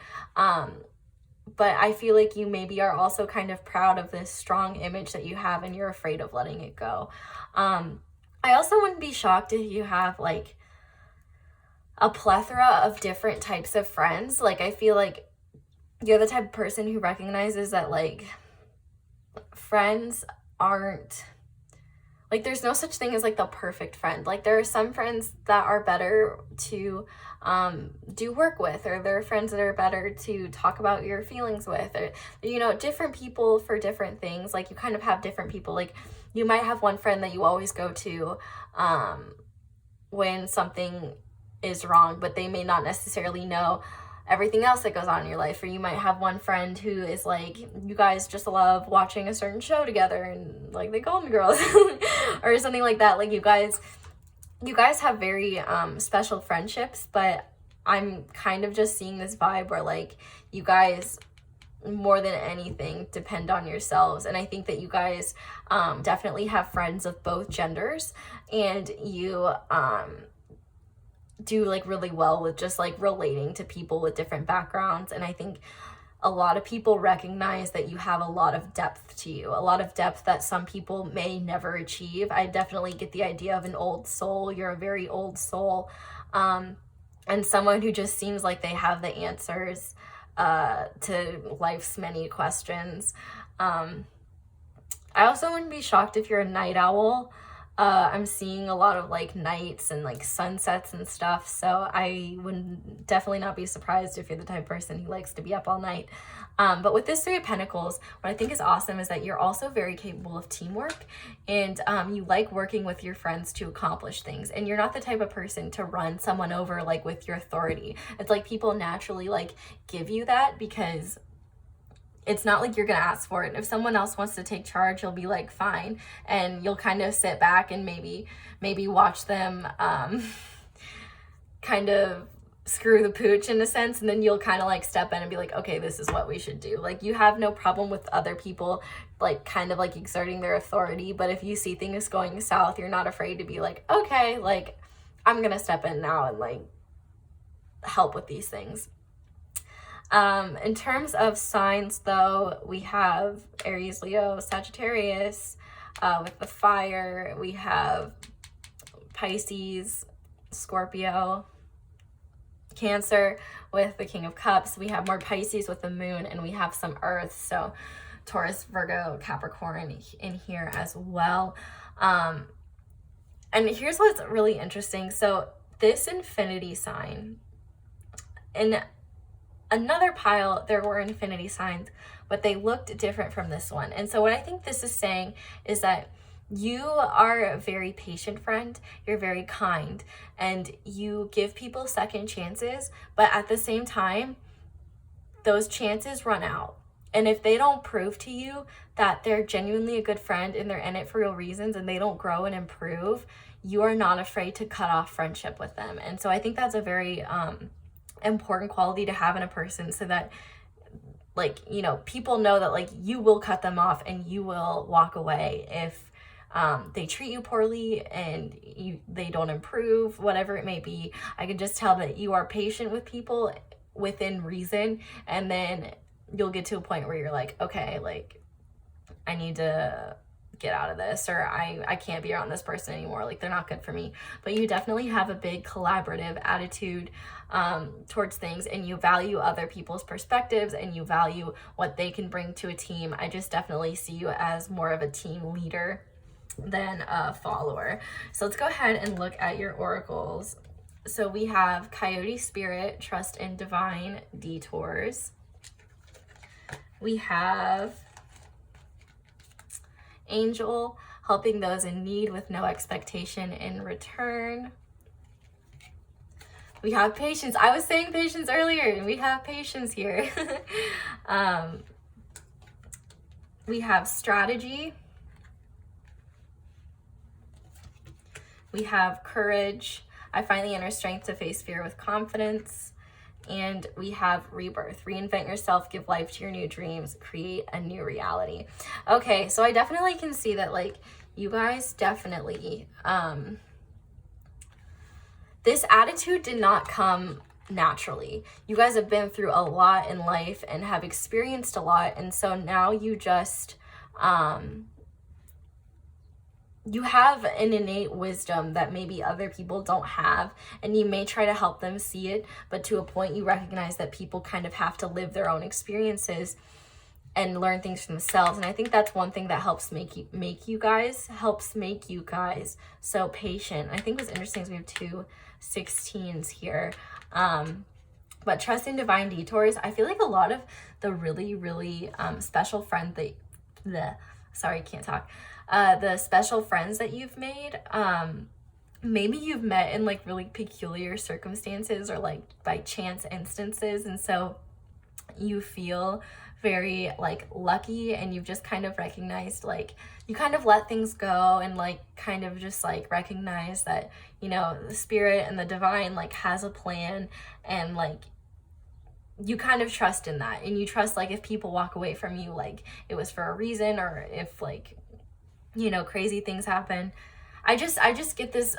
But I feel like you maybe are also kind of proud of this strong image that you have, and you're afraid of letting it go. I also wouldn't be shocked if you have like a plethora of different types of friends. Like I feel like you're the type of person who recognizes that like friends aren't like, there's no such thing as like the perfect friend. Like there are some friends that are better to do work with, or there are friends that are better to talk about your feelings with, or, you know, different people for different things. Like, you kind of have different people. Like, you might have one friend that you always go to when something is wrong, but they may not necessarily know everything else that goes on in your life. Or you might have one friend who is like, you guys just love watching a certain show together, and like the Golden Girls or something like that. Like, you guys have very special friendships, but I'm kind of just seeing this vibe where like you guys, more than anything, depend on yourselves. And I think that you guys definitely have friends of both genders, and you do like really well with just like relating to people with different backgrounds. And I think a lot of people recognize that you have a lot of depth to you, a lot of depth that some people may never achieve. I definitely get the idea of an old soul. You're a very old soul, and someone who just seems like they have the answers to life's many questions. I also wouldn't be shocked if you're a night owl. I'm seeing a lot of like nights and like sunsets and stuff, so I would definitely not be surprised if you're the type of person who likes to be up all night. But with this Three of Pentacles, what I think is awesome is that you're also very capable of teamwork, and you like working with your friends to accomplish things. And you're not the type of person to run someone over like with your authority. It's like people naturally like give you that because it's not like you're gonna ask for it. And if someone else wants to take charge, you'll be like, fine, and you'll kind of sit back and maybe watch them kind of screw the pooch in a sense, and then you'll kind of like step in and be like, okay, this is what we should do. Like, you have no problem with other people like kind of like exerting their authority, but if you see things going south, you're not afraid to be like, okay, like I'm gonna step in now and like help with these things. In terms of signs, though, we have Aries, Leo, Sagittarius with the fire. We have Pisces, Scorpio, Cancer with the King of Cups. We have more Pisces with the moon, and we have some earth. So Taurus, Virgo, Capricorn in here as well. And here's what's really interesting. So this infinity sign, in another pile, there were infinity signs, but they looked different from this one. And so what I think this is saying is that you are a very patient friend, you're very kind, and you give people second chances, but at the same time, those chances run out. And if they don't prove to you that they're genuinely a good friend and they're in it for real reasons and they don't grow and improve, you are not afraid to cut off friendship with them. And so I think that's a very important quality to have in a person, so that like, you know, people know that like you will cut them off and you will walk away if they treat you poorly and they don't improve, whatever it may be. I can just tell that you are patient with people within reason, and then you'll get to a point where you're like, okay, like I need to get out of this, or I can't be around this person anymore, like they're not good for me. But you definitely have a big collaborative attitude towards things, and you value other people's perspectives and you value what they can bring to a team. I just definitely see you as more of a team leader than a follower. So let's go ahead and look at your oracles. So we have Coyote Spirit, Trust in Divine Detours. We have Angel, helping those in need with no expectation in return. We have Patience. I was saying Patience earlier, and we have Patience here. We have Strategy. We have Courage. I find the inner strength to face fear with confidence. And we have Rebirth. Reinvent yourself, give life to your new dreams, create a new reality. Okay, so I definitely can see that like you guys definitely this attitude did not come naturally. You guys have been through a lot in life and have experienced a lot, and so now you just you have an innate wisdom that maybe other people don't have, and you may try to help them see it, but to a point you recognize that people kind of have to live their own experiences. and learn things for themselves. And I think that's one thing that helps make you guys so patient. I think what's interesting is we have 2 16s here. But trust in divine detours. I feel like a lot of the really special friend that the special friends that you've made, maybe you've met in like really peculiar circumstances or like by chance instances, and so you feel very like lucky, and you've just kind of recognized, like, you kind of let things go and like kind of just like recognize that, you know, the spirit and the divine like has a plan, and like you kind of trust in that, and you trust like if people walk away from you, like it was for a reason, or if like, you know, crazy things happen. I just get this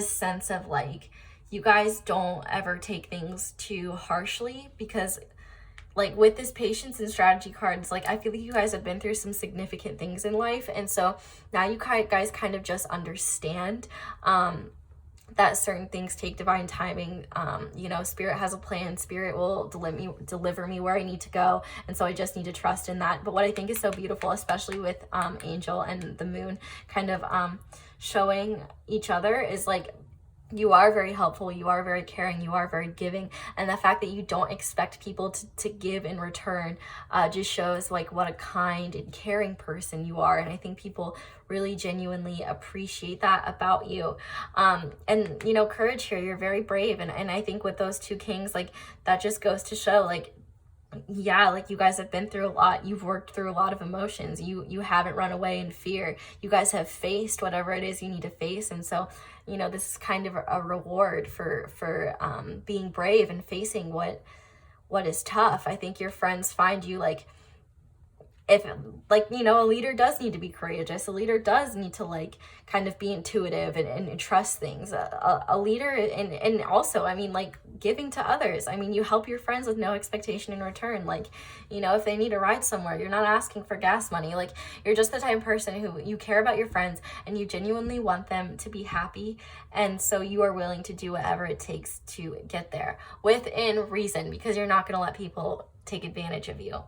sense of like you guys don't ever take things too harshly, because like with this patience and strategy cards, like I feel like you guys have been through some significant things in life, and so now you guys kind of just understand that certain things take divine timing. You know, spirit has a plan, spirit will deliver me where I need to go, and so I just need to trust in that. But what I think is so beautiful, especially with Angel and the moon kind of showing each other, is like you are very helpful, you are very caring, you are very giving, and the fact that you don't expect people to give in return just shows like what a kind and caring person you are. And I think people really genuinely appreciate that about you. And you know, courage here, you're very brave, and I think with those 2 kings, like that just goes to show like, yeah, like you guys have been through a lot, you've worked through a lot of emotions, you haven't run away in fear, you guys have faced whatever it is you need to face. And so, you know, this is kind of a reward for being brave and facing what is tough. I think your friends find you like, if like, you know, a leader does need to be courageous, a leader does need to like kind of be intuitive and trust things, a leader, and also, I mean, like giving to others. I mean, you help your friends with no expectation in return. Like, you know, if they need a ride somewhere, you're not asking for gas money. Like, you're just the type of person who you care about your friends and you genuinely want them to be happy, and so you are willing to do whatever it takes to get there within reason, because you're not going to let people take advantage of you.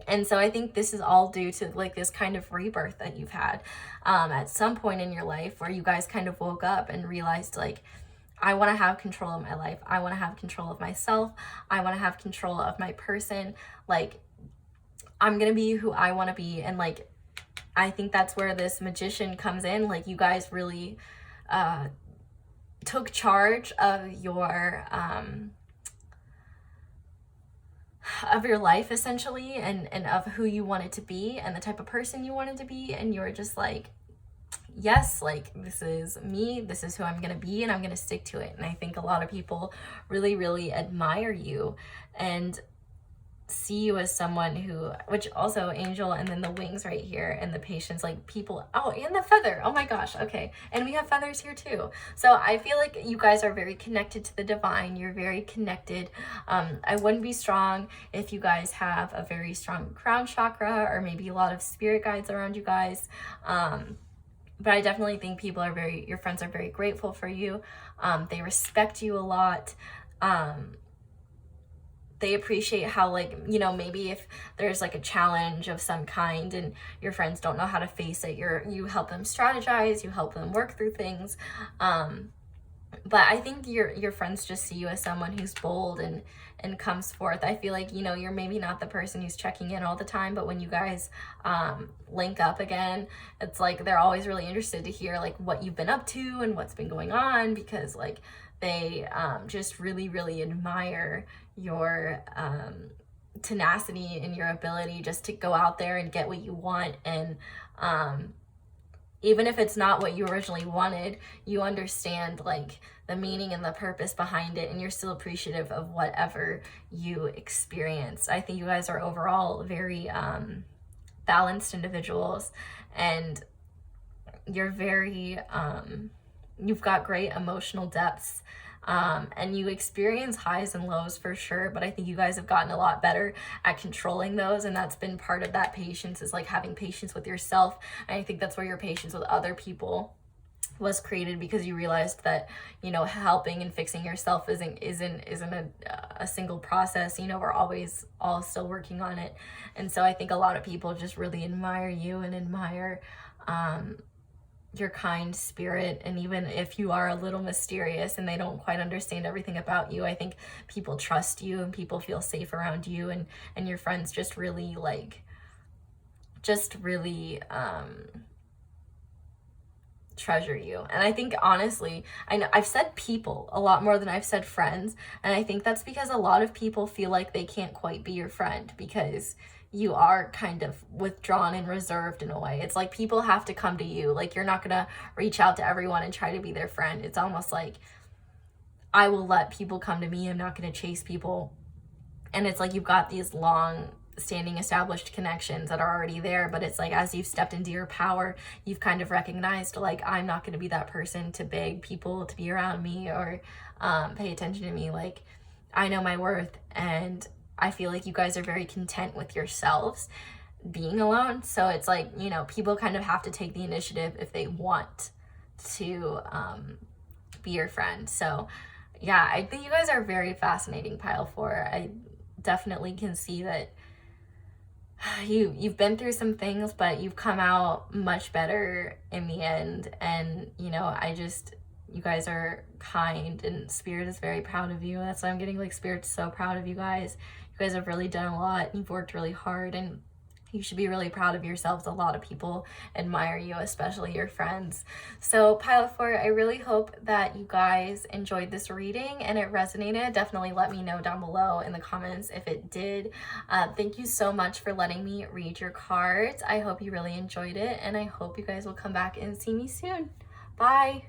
And so I think this is all due to like this kind of rebirth that you've had at some point in your life, where you guys kind of woke up and realized like, I want to have control of my life. I want to have control of myself. I want to have control of my person. Like, I'm going to be who I want to be. And like, I think that's where this Magician comes in. Like, you guys really took charge of your life essentially, and of who you wanted to be and the type of person you wanted to be, and you were just like, yes, like this is me, this is who I'm gonna be, and I'm gonna stick to it. And I think a lot of people really admire you and see you as someone who, which also Angel, and then the wings right here, and the patience, like people, oh, and the feather, oh my gosh, okay, and we have feathers here too. So I feel like you guys are very connected to the divine, you're very connected. I wouldn't be strong if you guys have a very strong crown chakra, or maybe a lot of spirit guides around you guys. But I definitely think your friends are very grateful for you. They respect you a lot. They appreciate how, like, you know, maybe if there's like a challenge of some kind and your friends don't know how to face it, you help them strategize, you help them work through things. But I think your friends just see you as someone who's bold and comes forth. I feel like, you know, you're maybe not the person who's checking in all the time, but when you guys link up again, it's like they're always really interested to hear like what you've been up to and what's been going on, because like they just really admire your tenacity and your ability just to go out there and get what you want. And even if it's not what you originally wanted, you understand like the meaning and the purpose behind it, and you're still appreciative of whatever you experience. I think you guys are overall very balanced individuals, and you're very you've got great emotional depths, and you experience highs and lows for sure, but I think you guys have gotten a lot better at controlling those, and that's been part of that patience, is like having patience with yourself. And I think that's where your patience with other people was created because you realized that, you know, helping and fixing yourself isn't a single process. You know, we're always all still working on it. And so I think a lot of people just really admire you and admire your kind spirit. And even if you are a little mysterious and they don't quite understand everything about you, I think people trust you and people feel safe around you, and your friends just really treasure you. And I think, honestly, I know I've said people a lot more than I've said friends, and I think that's because a lot of people feel like they can't quite be your friend because you are kind of withdrawn and reserved in a way. It's like people have to come to you. Like, you're not gonna reach out to everyone and try to be their friend. It's almost like, I will let people come to me, I'm not gonna chase people. And it's like you've got these long standing established connections that are already there, but it's like as you've stepped into your power, you've kind of recognized, like, I'm not going to be that person to beg people to be around me or pay attention to me. Like, I know my worth, and I feel like you guys are very content with yourselves being alone. So it's like, you know, people kind of have to take the initiative if they want to be your friend. So yeah, I think you guys are very fascinating, pile 4. I definitely can see that you've been through some things, but you've come out much better in the end. And, you know, you guys are kind, and Spirit is very proud of you. That's why I'm getting, like, Spirit's so proud of you guys. You guys have really done a lot. You've worked really hard, and you should be really proud of yourselves. A lot of people admire you, especially your friends. So pile 4, I really hope that you guys enjoyed this reading and it resonated. Definitely let me know down below in the comments if it did. Thank you so much for letting me read your cards. I hope you really enjoyed it, and I hope you guys will come back and see me soon. Bye.